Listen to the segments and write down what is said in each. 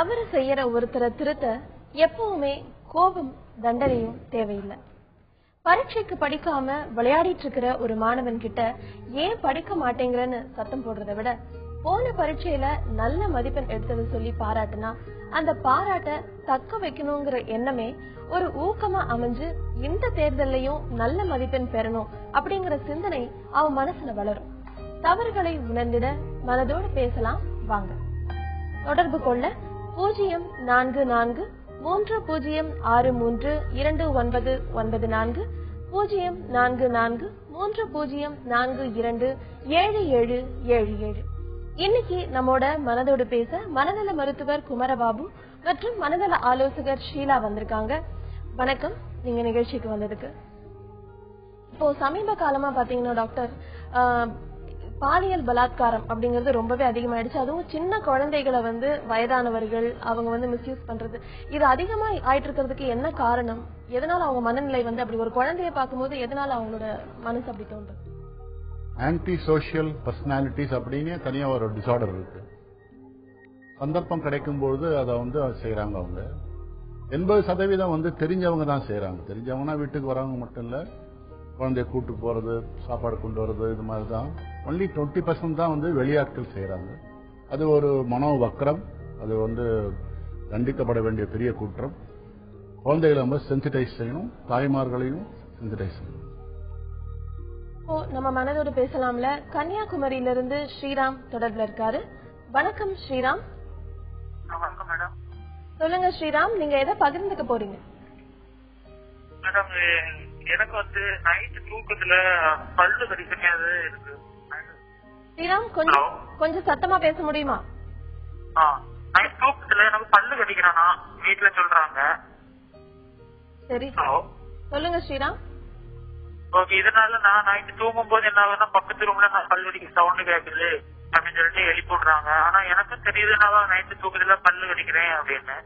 தவறு செய்யற ஒருத்தரை திருத்த எப்பவுமே கோபம் தண்டனையும் தேவையில்லை. பரீட்சைக்கு படிக்காம விளையாடிட்டு இருக்கிற ஒரு மாணவன் கிட்ட ஏன் படிக்க மாட்டேங்கிறன்னு சத்தம் போடுறதை விட போன பரீட்சையில நல்ல மதிப்பெண் எடுத்ததை சொல்லி பாராட்டுனா அந்த பாராட்ட தக்க வைக்கணுங்கிற எண்ணமே ஒரு ஊக்கமா அமைஞ்சு இந்த தேர்தலையும் நல்ல மதிப்பெண் பெறணும் அப்படிங்கிற சிந்தனை அவன் மனசுல வளரும். தவறுகளை உணர்ந்திட மனதோடு பேசலாம் வாங்க. தொடர்பு கொள்ள 0443632994 0443042277. இன்னைக்கு நம்மோட மனதோடு பேச மனநல மருத்துவர் குமரபாபு மற்றும் மனநல ஆலோசகர் ஷீலா வந்திருக்காங்க. வணக்கம், நீங்க நிகழ்ச்சிக்கு வந்ததுக்கு. இப்போ சமீப காலமா பாத்தீங்கன்னா டாக்டர், பாலியல் பலாத்காரம் அப்படிங்கிறது ரொம்பவே அதிகமாயிடுச்சு. அதுவும் சின்ன குழந்தைகளை வயதானவர்கள் அவங்க மிஸ்யூஸ் பண்றது, இது அதிகமா ஆயிட்டு இருக்கிறதுக்கு என்ன காரணம்? எதனால அவங்க மனநிலை அப்படி ஒரு குழந்தைய பார்க்கும்போது எதனால அவங்களோட மனசு அப்படி தோன்றும்? ஆன்டி சோசியல் பர்சனாலிட்டிஸ் அப்படின்னு தனியா ஒரு டிசார்டர் இருக்கு. சந்தர்ப்பம் கிடைக்கும் பொழுது அதை செய்யறாங்க. அவங்க 80% தெரிஞ்சவங்க தான் செய்யறாங்க. தெரிஞ்சவங்கன்னா வீட்டுக்கு வரவங்க மட்டும் இல்ல, குழந்தைய கூட்டு போறது, சாப்பாடு கொண்டு வர்றது, இது மாதிரிதான். ஒன்லி 20% தான் வெளியாட்கள் செய்யறாங்க. அது ஒரு மனோவக்கரம். அது தண்டிக்கப்பட வேண்டிய பெரிய குற்றம். குழந்தைகளை சென்சிடைஸ் செய்யணும், தாய்மார்களையும் சென்சிடைஸ் செய்யணும். நம்ம மனதோடு பேசலாம்ல கன்னியாகுமரியில இருந்து ஸ்ரீராம் தொடர்புல இருக்காரு. வணக்கம் ஸ்ரீராம். வணக்கம் மேடம். சொல்லுங்க ஸ்ரீராம், நீங்க எதை பகிர்ந்துக்க போறீங்க? மேடம், எனக்கு நைட் தூக்கத்துல பல்லு கடிக்கிறது இருக்கு. ஸ்ரீராம், கொஞ்சம் சத்தமா பேச முடியுமா? நைட் தூக்கத்துல எனக்கு பல்லு கடிக்கிறானா வீட்டுல சொல்றாங்க. சரி, சொல்லுங்க ஸ்ரீராம். ஓகே, இதனால நான் நைட்டு தூங்கும் போது என்ன ஆகுதுன்னா பக்கத்து ரூம்ல நான் பல்லு கடிக்க சவுண்ட் கேக்குது அப்படின்னு சொல்லிட்டு எழுப்பி விடுறாங்க. ஆனா எனக்கும் தெரியுது நான் நைட்டு தூக்கத்துல பல்லு கடிக்கிறேன் அப்படின்னு.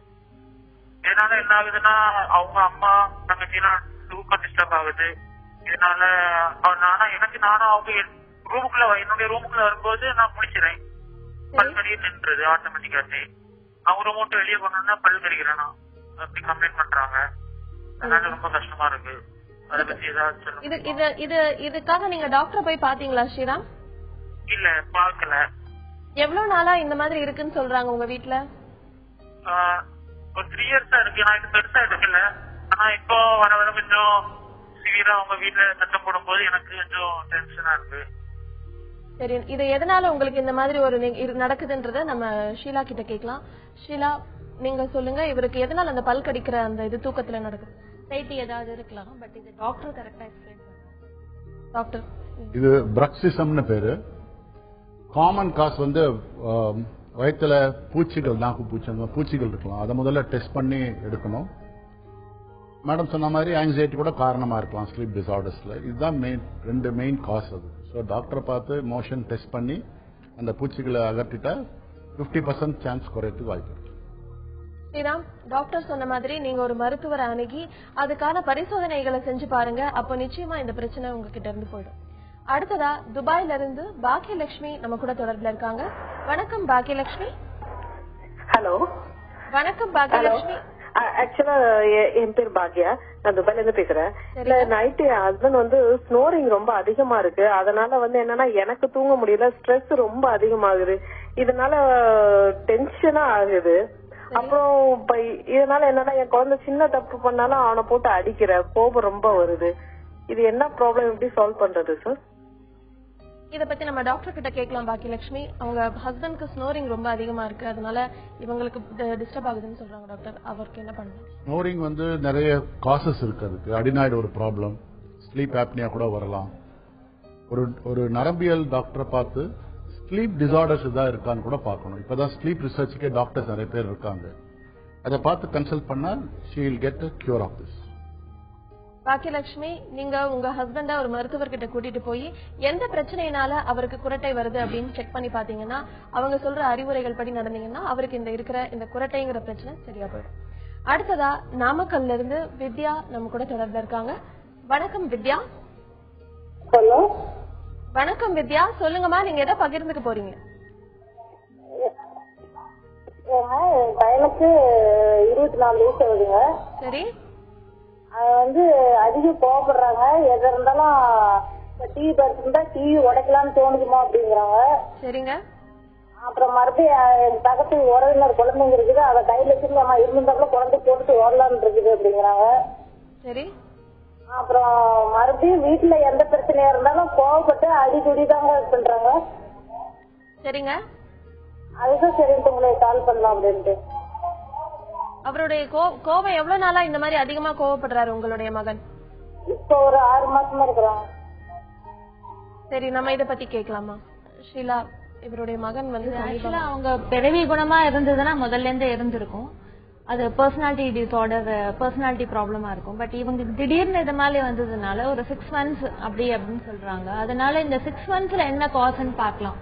இதனால என்ன ஆகுதுன்னா அவங்க அம்மா தங்கச்சிலாம் தூக்கம் டிஸ்டர்ப் ஆகுது. இதனால நானும் அவங்க என்னுடைய ரூமுக்குள்ள வரும்போது நான் முடிச்சிடறேன். பல் கடியே நின்றுது ஆட்டோமேட்டிக்காவே. அவங்க ரூம் விட்டு வெளியே போனோம்னா பல் கடிக்கிறேன் அப்படி கம்ப்ளைண்ட் பண்றாங்க. அதனால ரொம்ப கஷ்டமா இருக்கு. அத பத்தி ஏதாவது சொல்லுங்க. இதுக்காக நீங்க டாக்டர் போய் பாத்தீங்களா ஸ்ரீராம்? இல்ல, பாக்கல. எவ்வளவு நாளா இந்த மாதிரி இருக்குன்னு சொல்றாங்க உங்க வீட்டுல? ஒரு 3 years இருக்கு. நான் இது பெருசா எடுக்கல. ஆனா இப்போ வர வர கொஞ்சம் சிவியரா அவங்க வீட்டுல சத்தம் போடும் போது எனக்கு கொஞ்சம் டென்ஷனா இருக்கு. சரி, இது எதனால உங்களுக்கு இந்த மாதிரி ஒரு நடக்குதுன்றத நம்ம ஷீலா கிட்ட கேட்கலாம். ஷீலா, நீங்க சொல்லுங்க, இவருக்கு எதனால அந்த பல் கடிக்கிற அந்த இது தூக்கத்துல நடக்குது? ஏதாவது இருக்கலாம், பட் இது டாக்டர் கரெக்டா எக்ஸ்பிளைன் பண்ணுவாங்க. டாக்டர், இது பிரக்சிசம்னு பேரு. காமன் காஸ் வயிற்றுல பூச்சிகள், நாக்கு பூச்சிகள் இருக்கலாம். அதை முதல்ல டெஸ்ட் பண்ணி எடுக்கணும். மேடம் சொன்ன மாதிரி ஆங்ஸைட்டி கூட காரணமா இருக்கலாம் ஸ்லீப் டிசார்டர்ஸ்ல. இதுதான் ரெண்டு மெயின் காஸ். அது டாக்டரை பார்த்து மோஷன் டெஸ்ட் பண்ணி அந்த பூச்சிகளை அகற்றிட்டா 50% சான்ஸ் குறையத்துக்கு வாய்ப்பு இருக்கு. ஸ்ரீராம், டாக்டர் சொன்ன மாதிரி நீங்க ஒரு மருத்துவரை அணுகி அதுக்கான பரிசோதனைகளை செஞ்சு பாருங்க. அப்போ நிச்சயமா இந்த பிரச்சனை உங்ககிட்ட இருந்து போயிடும். அடுத்ததா துபாயில இருந்து பாக்கியலட்சுமி நம்ம கூட தொடர்புல இருக்காங்க. வணக்கம் பாக்கியலட்சுமி. ஹலோ. வணக்கம் பாக்கியலட்சுமி. ஆக்சுவலா என் பேர் பாக்யா, நான் துபாயில இருந்து பேசுறேன். நைட்டு என் ஹஸ்பண்ட் ஸ்னோரிங் ரொம்ப அதிகமா இருக்கு. அதனால என்னன்னா எனக்கு தூங்க முடியல, ஸ்ட்ரெஸ் ரொம்ப அதிகமாகுது. இதனால டென்ஷனா ஆகுது. அப்புறம் இதனால என்னன்னா என் குழந்தை சின்ன தப்பு பண்ணாலும் அவனை போட்டு அடிக்கிற கோபம் ரொம்ப வருது. இது என்ன ப்ராப்ளம், எப்படி சால்வ் பண்றது சார்? இத பத்தி நம்ம டாக்டர் கிட்ட கேட்கலாம் பாக்கியலட்சுமி. அவங்க ஹஸ்பண்ட்க்கு ஸ்னோரிங் ரொம்ப அதிகமா இருக்கு, அதனால இவங்களுக்கு டிஸ்டர்ப் ஆகுதுன்னு சொல்றாங்க டாக்டர். அவருக்கு என்ன பண்ணணும்? ஸ்னோரிங் நிறைய காசஸ் இருக்கு. அதுக்கு அடினாய்டு ஒரு ப்ராப்ளம், ஸ்லீப் ஆப்னியா கூட வரலாம். ஒரு நரம்பியல் டாக்டரை பார்த்து ஸ்லீப் டிசார்டர்ஸ் தான் இருக்கான்னு கூட பார்க்கணும். இப்பதான் ஸ்லீப் ரிசர்ச்சுக்கே டாக்டர்ஸ் நிறைய பேர் இருக்காங்க. அதை பார்த்து கன்சல்ட் பண்ணா she will get a cure of this. Baakiyalakshmi, நீங்க உங்க ஹஸ்பண்ட ஒரு மருத்துவர்கிட்ட கூட்டிட்டு போய் எந்த பிரச்சனையினால அவருக்கு குரட்டை வருது அப்படின்னு செக் பண்ணி பாத்தீங்கன்னா அவங்க சொல்ற அறிவுரைகள் படி நடந்தீங்கன்னா அவருக்கு இந்த குரட்டைங்கிற பிரச்சனை சரியா போயிடும். அடுத்ததா நாமக்கல்ல இருந்து வித்யா நம்ம கூட தொடர்புல இருக்காங்க. வணக்கம் வித்யா. ஹலோ. வணக்கம் வித்யா, சொல்லுங்கம்மா, நீங்க எதை பகிர்ந்துக்க போறீங்க? என் பையனுக்கு 24 வயசு ஆகுதுங்க. சரி. அதிக கோவப்படுறாங்க. எது இருந்தாலும் டிவி பார்த்துருந்தா டிவி உடைக்கலாம்னு தோணுதுமா அப்படிங்கிறாங்க. சரிங்க. அப்புறம் மறுபடியும் பக்கத்து உறவினர் குழந்தைங்க இருக்குது, அதை கையில வச்சுட்டு நம்ம இருந்தாலும் குழந்தை போட்டுட்டு ஓடலான்னு இருக்குது அப்படிங்கிறாங்க. சரி. அப்புறம் மறுபடியும் வீட்டுல எந்த பிரச்சனையா இருந்தாலும் கோவப்பட்டு அடிக்கடி தாங்க பண்றாங்க. சரிங்க. அதுதான் சரின்ட்டு உங்களுக்கு கால் பண்ணலாம் அப்படின்ட்டு. அவருடைய கோவம் எவ்வளவு நாளா இந்த மாதிரி அதிகமா கோவப்படுறாரு உங்களுடைய மகன்? இப்போ ஒரு 6 மாசமா இருக்கிறாங்க. சரி, நம்ம இத பத்தி கேட்கலாமா? ஷீலா, இவருடைய மகன் ஆக்சுவலா அவங்க பிறவி குணமா இருந்ததுன்னா முதல்ல இருந்தே இருந்திருக்கும். அது பர்சனாலிட்டி டிசார்டர், பர்சனாலிட்டி ப்ராப்ளமா இருக்கும். பட் இவங்களுக்கு திடீர்னு இது மாதிரி வந்ததுனால ஒரு 6 months அப்படின்னு சொல்றாங்க. அதனால இந்த 6 monthsல என்ன காஸ்ன்னு பாக்கலாம்.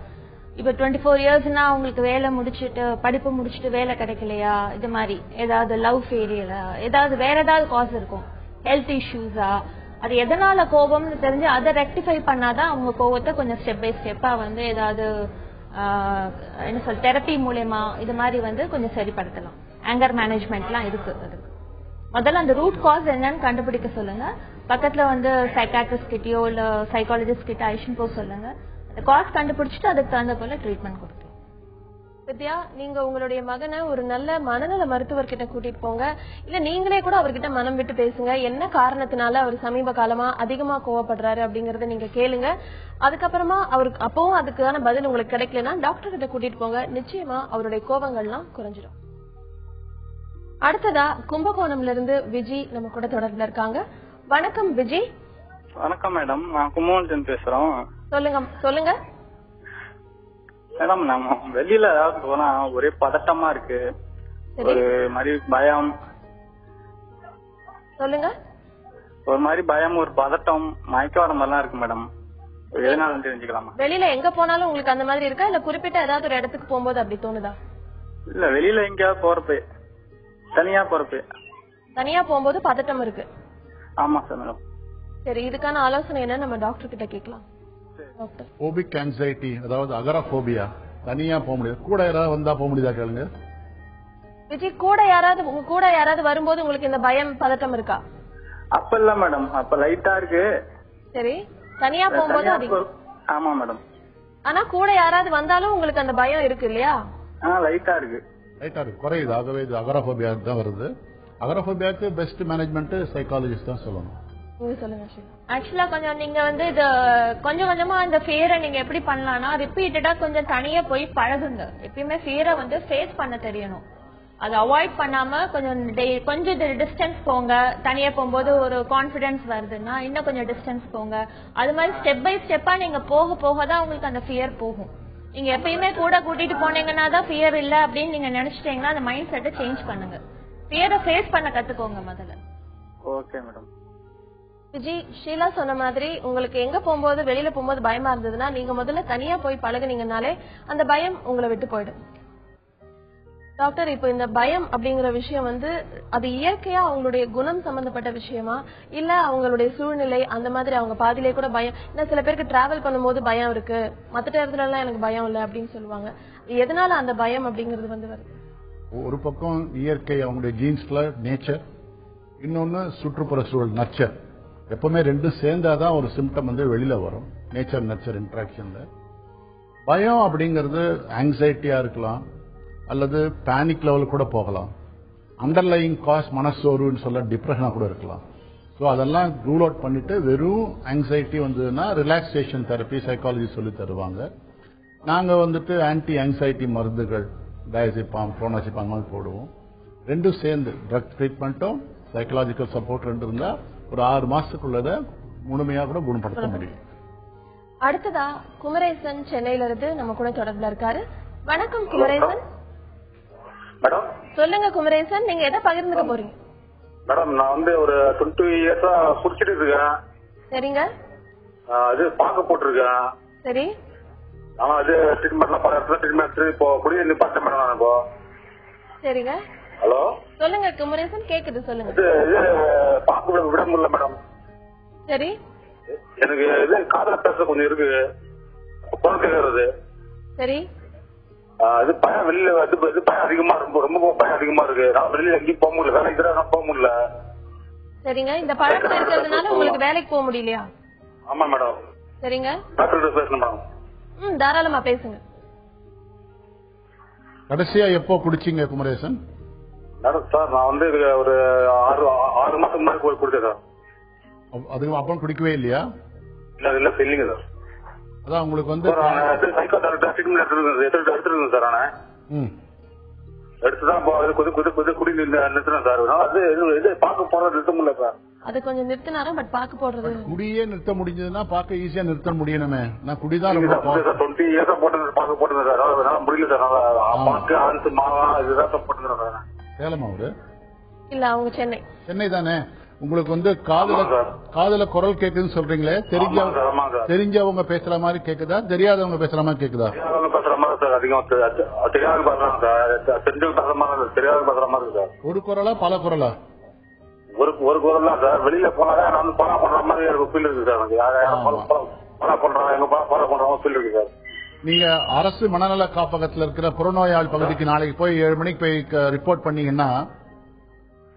இப்ப 24 yearsனா அவங்களுக்கு வேலை முடிச்சுட்டு படிப்பு முடிச்சுட்டு வேலை கிடைக்கலையா, இது மாதிரி ஏதாவது லவ் ஃபெயிலியரா, ஏதாவது வேற ஏதாவது காஸ் இருக்கும், ஹெல்த் இஷ்யூஸா, அது எதனால கோபம்னு தெரிஞ்சு அதை ரெக்டிஃபை பண்ணாதான் அவங்க கோபத்தை கொஞ்சம் ஸ்டெப் பை ஸ்டெப்பா ஏதாவது என்ன சொல் தெரப்பி மூலமா இது மாதிரி கொஞ்சம் சரிப்படுத்தலாம். ஆங்கர் மேனேஜ்மெண்ட்லாம் இருக்கு. அதுக்கு முதல்ல அந்த ரூட் காஸ் என்னன்னு கண்டுபிடிக்க சொல்லுங்க. பக்கத்துல சைக்காட்ரிஸ்ட் கிட்டயோ இல்ல சைக்காலஜிஸ்ட் கிட்ட ஐஷன் போக சொல்லுங்க. அந்த காஸ் கண்டுபிடிச்சிட்டு அதுக்கு தகுந்த போல ட்ரீட்மெண்ட் கொடுக்கலாம். வித்யா, நீங்க உங்களுடைய மகனை ஒரு நல்ல மனநல மருத்துவர்கிட்ட கூட்டிட்டு போங்க. இல்ல நீங்களே கூட அவர்கிட்ட மனம் விட்டு பேசுங்க. என்ன காரணத்தினால அவர் சமீப காலமா அதிகமா கோவப்படுறாரு அப்படிங்கறத நீங்க கேளுங்க. அதுக்கப்புறமா அவருக்கு அப்பவும் அதுக்கான பதில் உங்களுக்கு கிடைக்கலன்னா டாக்டர் கிட்ட கூட்டிட்டு போங்க. நிச்சயமா அவருடைய கோபங்கள்லாம் குறைஞ்சிடும். அடுத்ததா கும்பகோணம்ல இருந்து விஜி நம்ம கூட தொடர்புல இருக்காங்க. வணக்கம் விஜி. வணக்கம் மேடம், நான் கும்பகோணம் பேசுறோம். சொல்லுங்க மேடம். நம்ம வெளியில ஏதாவது போனா ஒரே பதட்டமா இருக்கு, ஒரு மாதிரி பயம். சொல்லுங்க. ஒரு மாதிரி பயம், ஒரு பதட்டம், மயக்க வர மாதிரிலாம் இருக்கு மேடம். எதனால தெரிஞ்சுக்கலாமா? வெளியில எங்க போனாலும் உங்களுக்கு அந்த மாதிரி இருக்கா, இல்ல குறிப்பிட்ட ஏதாவது ஒரு இடத்துக்கு போகும்போது அப்படி தோணுதா? இல்ல, வெளியில எங்கேயாவது போறப்ப, தனியா போறப்ப. தனியா போகும்போது பதட்டம் இருக்கு? ஆமா சார் மேடம். சரி, இதுக்கான ஆலோசனை என்ன நம்ம டாக்டர் கிட்ட கேட்கலாம். போபிக் ஆங்ஸைட்டி, அதாவது அகராபோபியா, தனியா போக முடியாது. கூட யாராவது வந்தா போக முடியுதா கேளுங்க. விஜய், உங்க கூட யாராவது வரும்போது உங்களுக்கு இந்த பயம் பதட்டம் இருக்கா? அப்ப இல்ல மேடம், அப்ப லைட்டா இருக்கு. சரி, தனியா போகும்போது? ஆமா மேடம். ஆனா கூட யாராவது வந்தாலும் உங்களுக்கு அந்த பயம் இருக்கு இல்லையா? லைட்டா இருக்கு. குறையுது. ஆகவே இது அகராபோபியா தான் வருது. அகராபோபியாக்கு பெஸ்ட் மேனேஜ்மெண்ட் சைக்காலஜிஸ்ட் தான் சொல்லணும். ஆக்சுவலா கொஞ்சம் நீங்க இது கொஞ்சம் கொஞ்சமா இந்த ஃபியரை நீங்க எப்படி பண்ணலாம்னா ரிப்பீட்டடா கொஞ்சம் தனியா போய் பழகுங்க. எப்பயுமே ஃபியரை ஃபேஸ் பண்ண தெரியணும். அதை அவாய்ட் பண்ணாம கொஞ்சம் டிஸ்டன்ஸ் போங்க. தனியா போகும்போது ஒரு கான்பிடன்ஸ் வருதுன்னா இன்னும் கொஞ்சம் டிஸ்டன்ஸ் போங்க. அது மாதிரி ஸ்டெப் பை ஸ்டெப்பா நீங்க போக போக தான் உங்களுக்கு அந்த ஃபியர் போகும். நீங்க எப்பயுமே கூட கூட்டிட்டு போனீங்கன்னா தான் ஃபியர் இல்ல அப்படின்னு நீங்க நினைச்சிட்டீங்கன்னா அந்த மைண்ட் செட்டை சேஞ்ச் பண்ணுங்க. ஃபியரை ஃபேஸ் பண்ண கத்துக்கோங்க முதல்ல. Okay madam. விஜய், ஷீலா சொன்ன மாதிரி உங்களுக்கு எங்க போகும்போது வெளியில போகும்போது பயமா இருந்ததுன்னா நீங்க முதல்ல தனியா போய் பழகுனீங்கனாலே அந்த பயம் உங்களை விட்டு போயிடும். டாக்டர், இப்ப இந்த பயம் அப்படிங்கிற விஷயம் அது இயற்கையா அவங்களுடைய குணம் சம்பந்தப்பட்ட விஷயமா, இல்ல அவங்களுடைய சூழ்நிலை அந்த மாதிரி அவங்க பாதியிலே கூட பயம்? ஏன்னா சில பேருக்கு டிராவல் பண்ணும்போது பயம் இருக்கு, மற்ற நேரத்துல எல்லாம் எனக்கு பயம் இல்லை அப்படின்னு சொல்லுவாங்க. எதனால அந்த பயம் அப்படிங்கிறது வருது? ஒரு பக்கம் இயற்கை, அவங்களுடைய ஜீன்ஸ்ல நேச்சர், இன்னொன்னு சுற்றுப்புற சூழல் நர்ச்சர். எப்பவுமே ரெண்டும் சேர்ந்தாதான் ஒரு சிம்டம் வெளியில வரும். நேச்சர் நர்ச்சர் இன்டராக்ஷன்ல பயம் அப்படிங்கிறது ஆங்ஸைட்டியா இருக்கலாம், அல்லது பேனிக் லெவல் கூட போகலாம். அண்டர்லைங் காஸ் மனசோர்வுன்னு சொல்ல டிப்ரெஷனா கூட இருக்கலாம். ஸோ அதெல்லாம் ரூல் அவுட் பண்ணிட்டு வெறும் ஆங்ஸைட்டி வந்ததுன்னா ரிலாக்ஸேஷன் தெரப்பி சைக்காலஜி சொல்லி தருவாங்க. நாங்க ஆன்டி ஆங்ஸைட்டி மருந்துகள் டயசிபாம், புரோனசிபாம் மாதிரி போடுவோம். ரெண்டும் சேர்ந்து ட்ரக் ட்ரீட்மெண்ட்டும் சைக்காலஜிக்கல் சப்போர்ட் ரெண்டு இருந்தா ஒரு 6 மாசத்துக்குள்ளத முழுமையா கூட குணப்படுத்த முடியும். அடுத்ததா குமரேசன் சென்னையில இருந்து நம்ம கூட தொடர்புல இருக்காரு. வணக்கம் குமரேசன். மேடம் சொல்லுங்க குமரேசன், நீங்க எதை பகிர்ந்துக்க போறீங்க? மேடம், நான் ஒரு 20 இயர்ஸா குடிச்சிட்டு இருக்கேன். சரிங்க. அது பாக்க போட்டிருக்கேன். சரி. ஆனா அது ட்ரீட்மெண்ட்லாம் பல இடத்துல ட்ரீட்மெண்ட் இப்போ குடிய நிப்பாட்ட மேடம் நான் இப்போ. சரிங்க. ஹலோ, சொல்லுங்க குமரேசன், கேக்குது சொல்லுங்க. இது பாக்க விட முடியல மேடம். சரி. எனக்கு காதல பேச கொஞ்சம் இருக்கு, குழந்தை கேக்குறது. சரி. இது பயம் வெளியில இது பயம் அதிகமா ரொம்ப பயம் அதிகமா இருக்கு. நான் வெளியில எங்கேயும் போக முடியல, வேலைக்கு தான் போக முடியல. சரிங்க, இந்த பழக்கம் இருக்கிறதுனால உங்களுக்கு வேலைக்கு போக முடியலையா? ஆமா மேடம். சரிங்க, டாக்டர் பேசணும் மேடம். தாராளமா பேசுங்க. கடைசியா எப்போ குடிச்சீங்க குமரேசன்? மேடம் சார் நான் வந்து ஒரு 6 மாசம் முன்னாடி குடிச்சேன் சார். அதுக்கு அப்புறம் குடிக்கவே இல்லையா? இல்ல இல்லைங்க சார். அதான் உங்களுக்கு வந்து சைக்கோ ட்ரீட்மெண்ட் எடுத்துருக்கேன் சார். நானு எடுத்துதான் குடி நிறுத்தினேன் சார். அது பார்க்க போறது நிறுத்த முடியல சார். அது கொஞ்சம் நிறுத்தினாரும் பட் பாக்க போடுறது குடியே நிறுத்த முடிஞ்சதுன்னா பார்க்க ஈஸியா நிறுத்த முடியணுமே. நான் குடிதான் ரொம்ப 20 இயர்ஸ் பார்க்க போட்டுருந்தேன் சார். அதனால முடியல சார். பார்க்க ஆன்சு மாவா இதுதான் போட்டுருந்தேன் சார். சேலமா அவரு? இல்ல அவங்க சென்னை தானே. உங்களுக்கு வந்து காதுல குரல் கேக்குதுன்னு சொல்றீங்களே, தெரிஞ்சவங்க பேசுற மாதிரி கேக்குதா, தெரியாதவங்க பேசுற மாதிரி கேக்குதா? பேசுற மாதிரி சார். அதிகம் தெரியாத பேசுறாங்க சார். தெரிஞ்சவங்க பேசுற மாதிரி தெரியாத பேசுற மாதிரி சார். ஒரு குரலா பல குரலா? ஒரு குரல் தான் சார். வெளியில போனாதான் நான் ஃபாலோ பண்ற மாதிரி எனக்கு ஃபீல் இருக்கு சார். எனக்கு யாரும் ஃபாலோ பண்றாங்க, எங்க ஃபாலோ பண்றாங்க ஃபீல் இருக்கு சார். நீங்க அரசு மனநல காப்பகத்தில் இருக்கிற புறநோயாளி பகுதிக்கு நாளைக்கு போய் 7 மணிக்கு போய் ரிப்போர்ட் பண்ணீங்கன்னா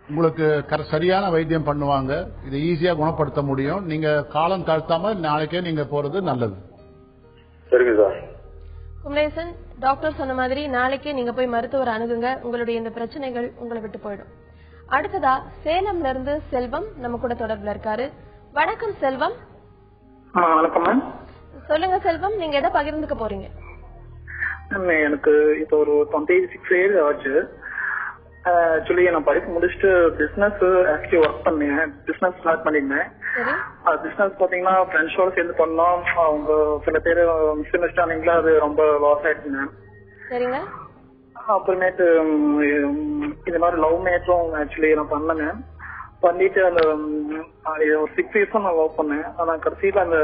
உங்களுக்கு சரியான வைத்தியம் பண்ணுவாங்க. இதை ஈஸியா குணப்படுத்த முடியும். நீங்க காலம் தாழ்த்தாம நாளைக்கே நீங்க போறது நல்லது. சரிங்க சார். குமரேசன், டாக்டர் சொன்ன மாதிரி நாளைக்கே நீங்க போய் மருத்துவர் அணுகுங்க. உங்களுடைய இந்த பிரச்சனைகள் உங்களை விட்டு போயிடும். அடுத்ததா சேலம்ல இருந்து செல்வம் நம்ம கூட தொடர்புல இருக்காரு. வணக்கம் செல்வம். வணக்கம். சொல்லுங்க செல்வம், நீங்க எதை பகிர்ந்துக்க போறீங்க? எனக்கு இப்போ ஒரு 26 இயர்ஸ் ஆச்சு. ஆக்சுவலி நான் படிப்பு முடிச்சுட்டு பிசினஸ் ஆக்சுவலி ஒர்க் பண்ணேன். பிசினஸ் ஸ்டார்ட் பண்ணிருந்தேன். பிசினஸ் பாத்தீங்கன்னா ஃப்ரெண்ட்ஸோட சேர்ந்து பண்ணோம். அவங்க சில பேர் மிஸ் அண்டர்ஸ்டாண்டிங்ல அது ரொம்ப லாஸ் ஆயிடுச்சுங்க. சரிங்க. அப்புறமேட்டு இந்த மாதிரி லவ் மேட்சும் ஆக்சுவலி நான் பண்ணேன். பண்ணிட்டு அந்த ஒரு 6 இயர்ஸ் நான் லவ் பண்ணேன். ஆனா கடைசியில அந்த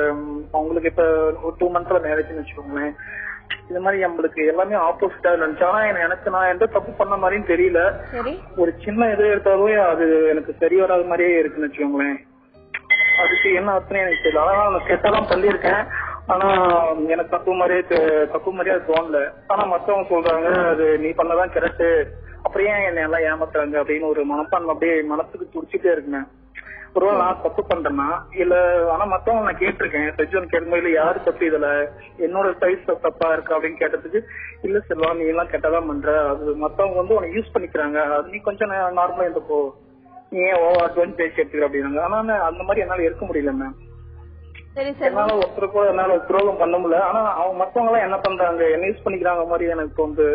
அவங்களுக்கு இப்ப ஒரு 2 மந்த்ல மேரேஜ்னு வச்சுக்கோங்களேன். இந்த மாதிரி நம்மளுக்கு எல்லாமே ஆப்போசிட்டா இருந்துச்சு. ஆனா எனக்கு நான் எந்த தப்பு பண்ண மாதிரியும் தெரியல. ஒரு சின்ன இது எடுத்தாலும் அது எனக்கு சரி வராத மாதிரியே இருக்குன்னு வச்சுக்கோங்களேன். அதுக்கு என்ன அர்த்தம் எனக்கு தெரியல. ஆனா நான் கெட்டதான் பண்ணிருக்கேன். ஆனா எனக்கு தப்பு மாதிரியே அது தோணல. ஆனா மத்தவங்க சொல்றாங்க அது நீ பண்ணதான் கரெக்ட், அப்புறம் ஏன் என்ன எல்லாம் ஏமாத்துறாங்க அப்படின்னு ஒரு மனப்பான்மை அப்படியே மனசுக்கு துடிச்சுட்டே இருக்குங்க. ஒருவேளை நான் தப்பு பண்றேன்னா இல்ல, ஆனா மத்தவங்க நான் கேட்டிருக்கேன். செஜ்ஜன் கேட்கும்போது இல்ல யாரு தப்பு இதுல என்னோட சைஸ் தப்பா இருக்கு அப்படின்னு கேட்டதுக்கு இல்ல செல்வா நீ எல்லாம் கெட்டதான் பண்ற, அது மத்தவங்க வந்து உனக்கு யூஸ் பண்ணிக்கிறாங்க, அது நீ கொஞ்சம் நார்மலா இருந்தப்போ நீ ஏன் அட்வான்ஸ் பேசி எடுத்துக்கிற அப்படின்னாங்க. ஆனா அந்த மாதிரி என்னால இருக்க முடியல மேம். என்னால ஒருத்தருக்கோ என்னால துரோகம் பண்ண முடியல. ஆனா அவங்க மத்தவங்க எல்லாம் என்ன பண்றாங்க, என்ன யூஸ் பண்ணிக்கிறாங்க மாதிரி எனக்கு வந்து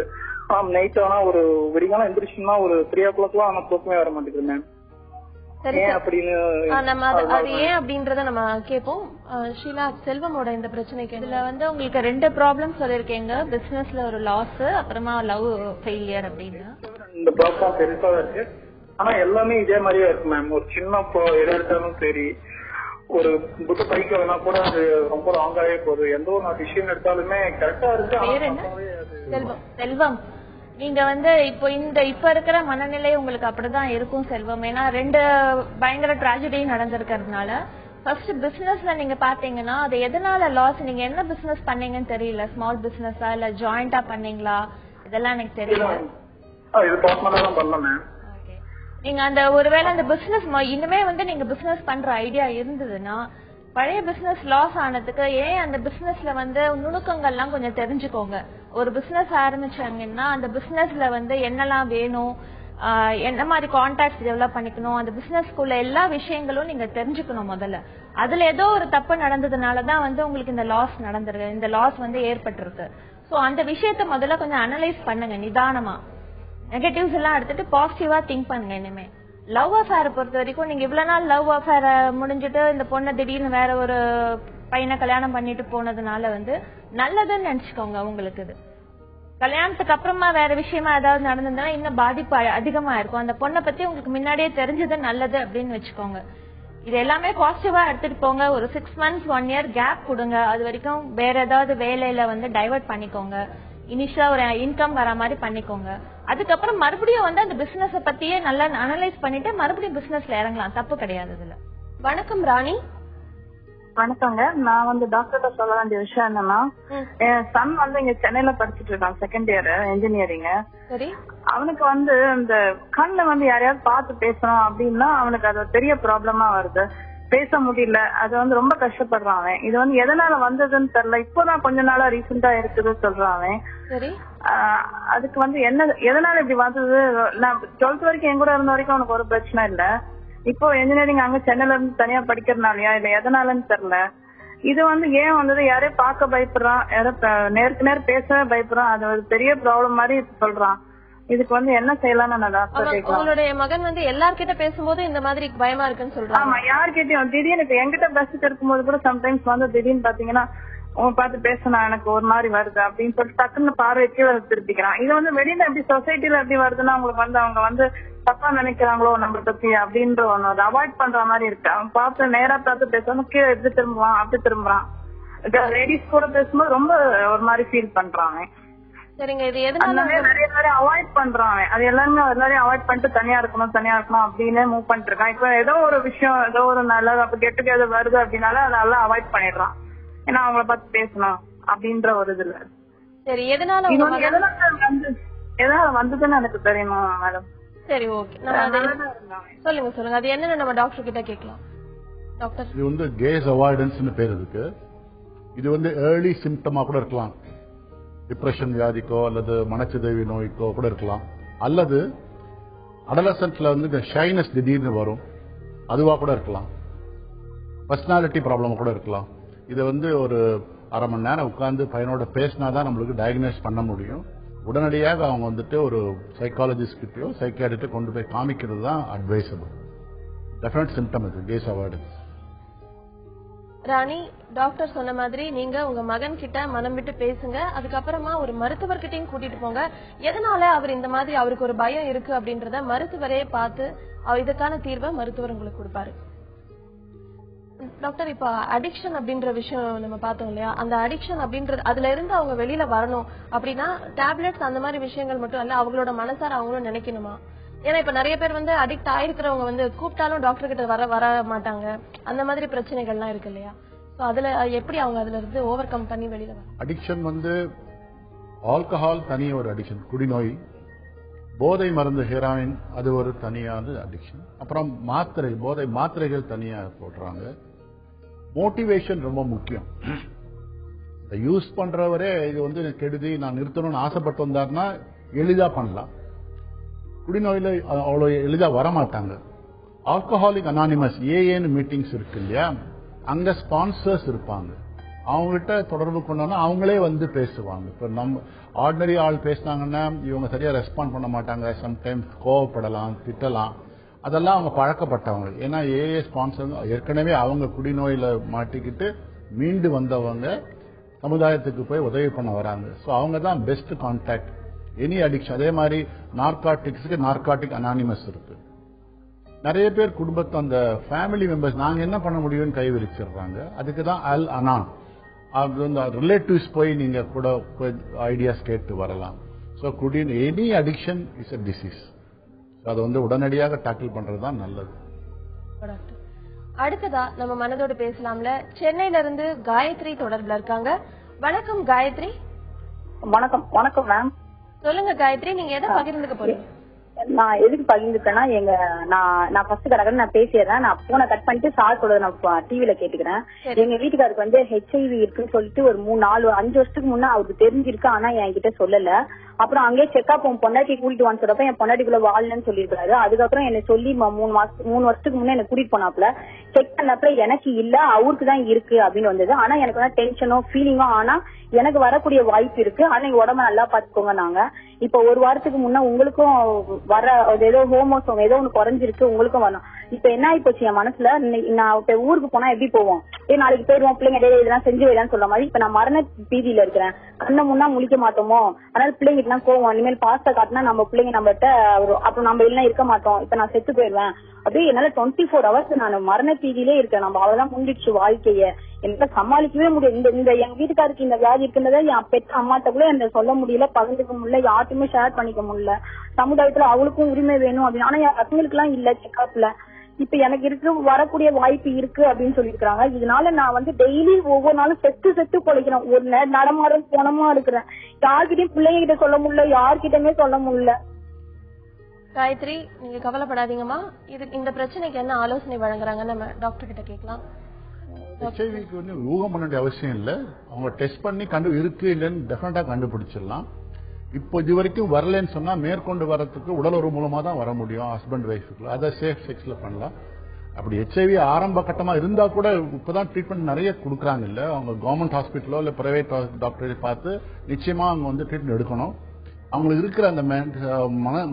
நைட் ஆனா ஒரு விடிகாலம் எந்திரிச்சுன்னா ஒரு 3 o'clock ஆனா தூக்கமே வர மாட்டேங்குது மேம். நம்ம அது ஏன் அப்படின்றத நம்ம கேட்போம். ஷீலா, செல்வமோட இந்த பிரச்சனைக்கு இதுல வந்து உங்களுக்கு 2 ப்ராப்ளம் சொல்லிருக்கீங்க. பிசினஸ்ல ஒரு லாஸ், அப்புறமா லவ் ஃபெயிலியர் அப்படின்னு. இந்த ப்ராப்ளம் பெருசா இருக்கு. ஆனா எல்லாமே இதே மாதிரியே இருக்கு மேம். ஒரு சின்ன எது எடுத்தாலும் சரி, ஒரு புக்கு பைக் வேணா கூட அது ரொம்ப லாங்காவே போகுது. எந்த ஒரு விஷயம் எடுத்தாலுமே கரெக்டா இருக்கு. செல்வம், நீங்க வந்து இப்ப இருக்கிற மனநிலை உங்களுக்கு அப்படிதான் இருக்கும் செல்வம். ஏன்னா 2 பயங்கர டிராஜடி நடந்திருக்கிறதுனால ஃபர்ஸ்ட் பிசினஸ்ல நீங்க பாத்தீங்கன்னா அது எதனால லாஸ், நீங்க என்ன பிசினஸ் பண்ணீங்கன்னு தெரியல. ஸ்மால் பிசினஸா இல்ல ஜாயிண்டா பண்ணீங்களா இதெல்லாம் எனக்கு தெரியல. நீங்க அந்த ஒருவேளை அந்த பிசினஸ் இனிமே வந்து நீங்க பிசினஸ் பண்ற ஐடியா இருந்ததுன்னா பழைய பிசினஸ் லாஸ் ஆனதுக்கு ஏன் அந்த பிசினஸ்ல வந்து நுணுக்கங்கள்லாம் கொஞ்சம் தெரிஞ்சுக்கோங்க. ஒரு பிசினஸ் ஆரம்பிச்சாங்கன்னா அந்த பிசினஸ்ல வந்து என்னெல்லாம் வேணும், என்ன மாதிரி கான்டாக்ட் டெவலப் பண்ணிக்கணும், அந்த பிசினஸ்க்குள்ள எல்லா விஷயங்களும் நீங்க தெரிஞ்சுக்கணும் முதல்ல. அதுல ஏதோ ஒரு தப்பு நடந்ததுனாலதான் வந்து உங்களுக்கு இந்த லாஸ் நடந்திருக்கு, இந்த லாஸ் வந்து ஏற்பட்டிருக்கு. சோ அந்த விஷயத்த முதல்ல கொஞ்சம் அனலைஸ் பண்ணுங்க நிதானமா. நெகட்டிவ்ஸ் எல்லாம் எடுத்துட்டு பாசிட்டிவா திங்க் பண்ணுங்க. இனிமே லவ் அஃபேர் பொறுத்த வரைக்கும் நீங்க இவ்வளவு நாள் லவ் அஃபேர முடிஞ்சிட்டு இந்த பொண்ணை திடீர்னு வேற ஒரு பையனை கல்யாணம் பண்ணிட்டு போனதுனால வந்து நல்லதுன்னு நினைச்சுக்கோங்க. உங்களுக்கு இது கல்யாணத்துக்கு அப்புறமா வேற விஷயமா ஏதாவது நடந்ததுன்னா இன்னும் பாதிப்பு அதிகமா இருக்கும். அந்த பொண்ணை பத்தி உங்களுக்கு முன்னாடியே தெரிஞ்சது நல்லது அப்படின்னு வச்சுக்கோங்க. இது எல்லாமே பாசிட்டிவா எடுத்துட்டு போங்க. ஒரு 6 months 1 year கேப் கொடுங்க. அது வரைக்கும் வேற ஏதாவது வேலையில வந்து டைவர்ட் பண்ணிக்கோங்க. இனிஷியலா ஒரு இன்கம் வர மாதிரி பண்ணிக்கோங்க. அதுக்கப்புறம் மறுபடியும் வந்து அந்த பிசினஸ் பத்தியே நல்லா அனலைஸ் பண்ணிட்டு மறுபடியும் பிசினஸ்ல இறங்கலாம். தப்பு கிடையாது இதுல. வணக்கம் ராணி. வணக்கங்க. நான் வந்து டாக்டர்கிட்ட சொல்ல வேண்டிய விஷயம் என்னன்னா, என் சன் வந்து இங்க சென்னையில படிச்சுட்டு இருக்கான், செகண்ட் இயர் இன்ஜினியரிங். அவனுக்கு வந்து இந்த கண்ணு வந்து யாரையாவது பார்த்து பேசணும் அப்படின்னா அவனுக்கு அது பெரிய ப்ராப்ளமா வருது. பேச முடியல, அது வந்து ரொம்ப கஷ்டப்படுறான் அவன். இது வந்து எதனால வந்ததுன்னு தெரியல, இப்போதான் கொஞ்ச நாளா ரீசெண்டா இருக்குது சொல்றான் அவன். அதுக்கு வந்து என்ன எதனால இப்படி வந்தது? நான் 12th வரைக்கும் என் கூட இருந்த வரைக்கும் அவனுக்கு ஒரு பிரச்சனை இல்ல. இப்போ இன்ஜினியரிங் அங்க சென்னையில இருந்து தனியா படிக்கிறதுனாலயா இல்ல எதனாலன்னு தெரியல. இது வந்து ஏன் வந்தது, யாரையும் பார்க்க பயப்படுறான், நேருக்கு நேர் பேச பயப்படுறான். அது ஒரு பெரிய ப்ராப்ளம் மாதிரி சொல்றான். இதுக்கு வந்து என்ன செய்யலாம்னு நான் டாக்டர் கேட்கலாம். உங்களுடைய மகன் வந்து எல்லார்கிட்ட பேசும்போது இந்த மாதிரி பயமா இருக்குன்னு சொல்றாங்க. ஆமா, யார்கிட்டயும் திடீர்னு இப்ப என்கிட்ட பஸ் இருக்கும்போது கூட சம்டைம்ஸ் வந்து திடீர்னு பாத்தீங்கன்னா உன் பார்த்து பேசினா எனக்கு ஒரு மாதிரி வருது அப்படின்னு சொல்லிட்டு டக்குன்னு பார்வை கீழே திருப்பிக்கிறான். இது வந்து வெளியில எப்படி சொசைட்டில எப்படி வருதுன்னா அவங்களுக்கு வந்து அவங்க வந்து தப்பா நினைக்கிறாங்களோ நம்ம பத்தி அப்படின்ற ஒண்ணு அதை அவாய்ட் பண்ற மாதிரி இருக்கு. அவன் பார்த்து நேரா பார்த்து பேசணும், கீழே எப்படி திரும்புவான், அப்படி திரும்புறான். லேடிஸ் கூட பேசும்போது ரொம்ப ஒரு மாதிரி ஃபீல் பண்றாங்க. சரிங்க, இது எதனால நிறைய பேரை அவாய்ட் பண்றாங்க. அது எல்லாரையும் அவாய்ட் பண்ணிட்டு தனியா இருக்கணும் அப்படின்னு மூவ் பண்ணிட்டு இருக்கான். இப்ப ஏதோ ஒரு விஷயம், ஏதோ ஒரு நல்லது அப்ப கெட்டுக்கு எது வருது அப்படின்னால அதெல்லாம் அவாய்ட் பண்ணிடுறான். ஏன்னா அவங்கள பார்த்து பேசணும் அப்படின்ற ஒரு இதுல. சரி, எதனால வந்ததுன்னு எனக்கு தெரியுமா மேடம்? சரி, ஓகே, சொல்லுங்க. அது என்னன்னு நம்ம டாக்டர் கிட்ட கேட்கலாம். டாக்டர், இது வந்து கேஸ் அவாய்டன்ஸ் பேர் இருக்கு. இது வந்து ஏர்லி சிம்டமா கூட இருக்கலாம். டிப்ரெஷன் வியாதிக்கோ அல்லது மனச்சிதைவு நோய்க்கோ கூட இருக்கலாம். அல்லது அடலசன்ட்ல வந்து இந்த ஷைனஸ் திடீர்னு வரும், அதுவா கூட இருக்கலாம். பர்சனாலிட்டி ப்ராப்ளம் கூட இருக்கலாம். இதை வந்து ஒரு அரை மணி நேரம் உட்கார்ந்து பையனோட பேசினாதான் நம்மளுக்கு டயக்னோஸ் பண்ண முடியும். உடனடியாக அவங்க வந்துட்டு ஒரு சைக்காலஜிஸ்ட் கிட்டயோ சைக்கியாட்ரிஸ்ட் கொண்டு போய் காமிக்கிறது தான் அட்வைசபிள். டெஃபினட் சிம்டம் இது கேஸ் அவாய்டன்ஸ். ராணி, டாக்டர் சொன்ன மாதிரி நீங்க உங்க மகன் கிட்ட மனம் விட்டு பேசுங்க. அதுக்கப்புறமா ஒரு மருத்துவர்கிட்டையும் கூட்டிட்டு போங்க. எதனால அவர் இந்த மாதிரி அவருக்கு ஒரு பயம் இருக்கு அப்படின்றத மருத்துவரே பார்த்து இதுக்கான தீர்வை மருத்துவர் உங்களுக்கு கொடுப்பாரு. டாக்டர், இப்ப அடிக்ஷன் அப்படின்ற விஷயம் நம்ம பார்த்தோம் இல்லையா? அந்த அடிக்ஷன் அப்படின்றது அதுல இருந்து அவங்க வெளியில வரணும் அப்படின்னா டேப்லெட்ஸ் அந்த மாதிரி விஷயங்கள் மட்டும் இல்ல, அவங்களோட மனசார அவங்களும் நினைக்கணுமா? ஏன்னா இப்ப நிறைய பேர் வந்து அடிக்ட் ஆயிருக்கிறவங்க வந்து கூப்பிட்டாலும் டாக்டர் கிட்ட வர மாட்டாங்க. அந்த மாதிரி பிரச்சனைகள்லாம் இருக்கு இல்லையா? அதுல எப்படி அவங்க அதுல இருந்து ஓவர் கம் பண்ணி வெளியில வர? அடிக்ஷன் வந்து ஆல்கஹால் தனி ஒரு அடிக்ஷன், குடிநோய். போதை மருந்து ஹெராயின் அது ஒரு தனியான அடிக்ஷன். அப்புறம் போதை மாத்திரைகள் தனியா போடுறாங்க. மோட்டிவேஷன் ரொம்ப முக்கியம். யூஸ் பண்றவரே இது வந்து கெடுதி, நான் நிறுத்தணும்னு ஆசைப்பட்டு வந்தாருன்னா எளிதா பண்ணலாம். குடிநோயில அவ்வளவு எளிதா வரமாட்டாங்க. ஆல்கஹாலிக் அனானிமஸ் ஏஏன்னு மீட்டிங்ஸ் இருக்கு இல்லையா, அங்க ஸ்பான்சர்ஸ் இருப்பாங்க. அவங்ககிட்ட தொடர்பு கொண்டோம்னா அவங்களே வந்து பேசுவாங்க. இப்ப நம்ம ஆர்டினரி ஆள் பேசினாங்கன்னா இவங்க சரியா ரெஸ்பாண்ட் பண்ண மாட்டாங்க. சம்டைம்ஸ் கோவப்படலாம், திட்டலாம். அதெல்லாம் அவங்க பழக்கப்பட்டவங்க. ஏன்னா ஏஏ ஸ்பான்சர் ஏற்கனவே அவங்க குடிநோயில மாட்டிக்கிட்டு மீண்டு வந்தவங்க சமுதாயத்துக்கு போய் உதவி பண்ண வராங்க. ஸோ அவங்க தான் பெஸ்ட் கான்டாக்ட் எனி அடிக்ஷன். அதே மாதிரி நார்காட்டிக்ஸுக்கு நார்காட்டிக் அனானிமஸ் இருக்கு. நிறைய பேர் குடும்பத்தை அந்த ஃபேமிலி மெம்பர்ஸ் நாங்க என்ன பண்ண முடியும்னு கை விரிச்சிடுறாங்க. அதுக்கு தான் அல் அனான். ரிலேட்டிவ்ஸ் போய் நீங்க கூட ஐடியாஸ் கேட்டு வரலாம். So any addiction is a disease. அதை வந்து உடனடியாக டேக்கிள் பண்றதுதான் நல்லது. அடுத்ததா நம்ம மனதோடு பேசலாம்ல, சென்னையில இருந்து காயத்ரி தொடர்புல இருக்காங்க. வணக்கம் காயத்ரி. வணக்கம் மேம். சொல்லுங்க காயத்ரி, நீங்க எதை பகிர்ந்துக்க போறீங்க? நான் எதுக்கு பகிர்ந்துட்டேன்னா நான் ஃபர்ஸ்ட் கடற்கரை நான் பேசிடுறேன். நான் போனை கட் பண்ணிட்டு சார் சொல்றது நான் டிவில கேட்டுக்கிறேன். எங்க வீட்டுக்காருக்கு வந்து HIV இருக்குன்னு சொல்லிட்டு ஒரு 5 வருஷத்துக்கு முன்ன அவருக்கு தெரிஞ்சிருக்கு. ஆனா என்கிட்ட சொல்லல. அப்புறம் அங்கே செக்அப் பொண்டாட்டி கூட்டிட்டு வான்னு சொல்றப்ப என் பொண்டாட்டிக்குள்ள வாழ்லன்னு சொல்லிருக்காரு. அதுக்கப்புறம் என்ன சொல்லி 3 வருஷத்துக்கு முன்ன என்ன கூட்டிட்டு போனாப்ல. செக் பண்ணப்பல எனக்கு இல்ல, அவருக்கு தான் இருக்கு அப்படின்னு வந்தது. ஆனா எனக்கு வந்து டென்ஷனோ ஃபீலிங்கோ ஆனா எனக்கு வரக்கூடிய வாய்ப்பு இருக்கு. ஆனா நீங்க உடம்ப நல்லா பாத்துக்கோங்க. நாங்க இப்ப 1 வாரத்துக்கு முன்ன உங்களுக்கும் வர ஏதோ ஹோமோசோம் ஏதோ ஒண்ணு குறைஞ்சிருக்கு, உங்களுக்கும் வரணும். இப்ப என்ன ஆகி போச்சு என் மனசுல, நான் இப்ப ஊருக்கு போனா எப்படி போவோம், நாளைக்கு போயிடுவோம் பிள்ளைங்க இதெல்லாம் செஞ்சு வைடான்னு சொல்ற மாதிரி இப்ப நான் மரண பீதியில இருக்கிறேன். கண்ண முன்னா முழிக்க மாட்டோமோ, அதனால பிள்ளைங்க எல்லாம் போவோம். இனிமேல் பாஸ்டா காட்டினா நம்ம பிள்ளைங்க நம்மகிட்ட அப்புறம் நம்ம எல்லாம் இருக்க மாட்டோம். இப்ப நான் செத்து போயிடுவேன். அப்படியே என்னால 24 hours நான் மரண பீதியிலே இருக்கேன். நம்ம அவ்வளவுதான் முடிஞ்சிடுச்சு வாழ்க்கைய, என்னால சமாளிக்கவே முடியும். இந்த எங்க வீட்டுக்காருக்கு இந்த வியாதி இருக்குன்றத என் பெற்ற அம்மாட்ட கூட என்ன சொல்ல முடியல, பகிர்ந்துக்க முடியல, யாருக்குமே ஷேர் பண்ணிக்க முடியல. சமுதாயத்துல அவளுக்கும் உரிமை வேணும் அப்படின்னு. ஆனா என் பசங்களுக்கு எல்லாம் இல்ல செக்அப்ல. இப்ப எனக்கு இருக்கு வரக்கூடிய வாய்ப்பு இருக்கு அப்படின்னு சொல்லிருக்காங்க. இதனால நான் வந்து டெய்லி ஒவ்வொரு நாளும் செத்து பொழைக்கிறேன். ஒரு நடமாட போனமா இருக்கிறேன். யார்கிட்டயும் பிள்ளைங்க கிட்ட சொல்ல முடியல, யார்கிட்டயுமே சொல்ல முடியல. காயத்ரி, நீங்க கவலைப்படாதீங்கம்மா. இந்த பிரச்சனைக்கு என்ன ஆலோசனை வழங்குறாங்க நம்ம டாக்டர் கிட்ட கேட்கலாம். ஹெச்ஐவிக்கு வந்து ஊகம் பண்ண வேண்டிய அவசியம் இல்லை. அவங்க டெஸ்ட் பண்ணி இருக்கு இல்லைன்னு டெஃபினட்டா கண்டுபிடிச்சிடலாம். இப்போ இது வரைக்கும் வரலன்னு சொன்னா மேற்கொண்டு வரதுக்கு உடலுறவு மூலமா தான் வர முடியும் ஹஸ்பண்ட் ஒய்ஃபுக்குள்ள. அதை சேஃப் செக்ஸ்ல பண்ணலாம். அப்படி ஹெச்ஐவி ஆரம்ப கட்டமா இருந்தா கூட இப்பதான் ட்ரீட்மெண்ட் நிறைய கொடுக்குறாங்க. இல்ல அவங்க கவர்மெண்ட் ஹாஸ்பிட்டலோ இல்ல பிரைவேட் டாக்டரை பார்த்து நிச்சயமா அவங்க வந்து ட்ரீட்மெண்ட் எடுக்கணும். அவங்களுக்கு இருக்கிற அந்த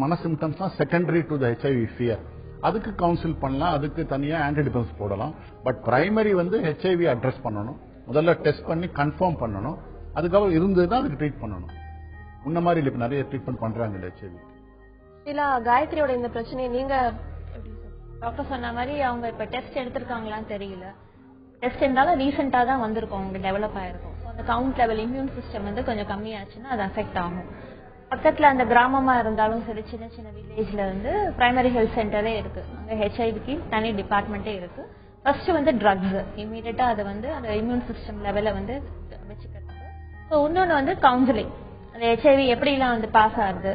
மன சிம்டம்ஸ் தான் secondary to the HIV fear. அதுக்கு கவுன்சில் பண்ணலாம், அதுக்கு தனியா ஆன்டிடிபன்ஸ் போடலாம். பட் பிரைமரி வந்து ஹெச்ஐவி அட்ரஸ் பண்ணணும். முதல்ல டெஸ்ட் பண்ணி கன்ஃபார்ம் பண்ணணும். அதுக்கப்புறம் இருந்ததுதான் அதுக்கு ட்ரீட் பண்ணணும். முன்ன மாதிரி இப்ப நிறைய ட்ரீட்மெண்ட் பண்றாங்க ஹெச்ஐவி. இல்ல காயத்ரியோட இந்த பிரச்சனையை நீங்க டாக்டர் சொன்ன மாதிரி அவங்க இப்ப டெஸ்ட் எடுத்திருக்காங்களான்னு தெரியல. டெஸ்ட் இருந்தாலும் ரீசெண்டா தான் வந்திருக்கும், அவங்க டெவலப் ஆயிருக்கும். அந்த கவுண்ட் லெவல் இம்யூன் சிஸ்டம் வந்து கொஞ்சம் கம்மியாச்சுன்னா அது அஃபெக்ட் ஆகும். பக்கத்துல அந்த கிராமமா இருந்தாலும் சரி, சின்ன சின்ன வில்லேஜ்ல வந்து பிரைமரி ஹெல்த் சென்டரே இருக்கு. அங்க ஹெச்ஐவிக்கு தனி டிபார்ட்மெண்டே இருக்கு. ஃபர்ஸ்ட் வந்து ட்ரக்ஸ் இமீடியட்டா அதை வந்து அந்த இம்யூன் சிஸ்டம் லெவல வந்து வச்சுக்கிறது. ஸோ இன்னொன்னு வந்து கவுன்சிலிங். அந்த ஹெச்ஐவி எப்படிலாம் வந்து பாஸ் ஆகுது,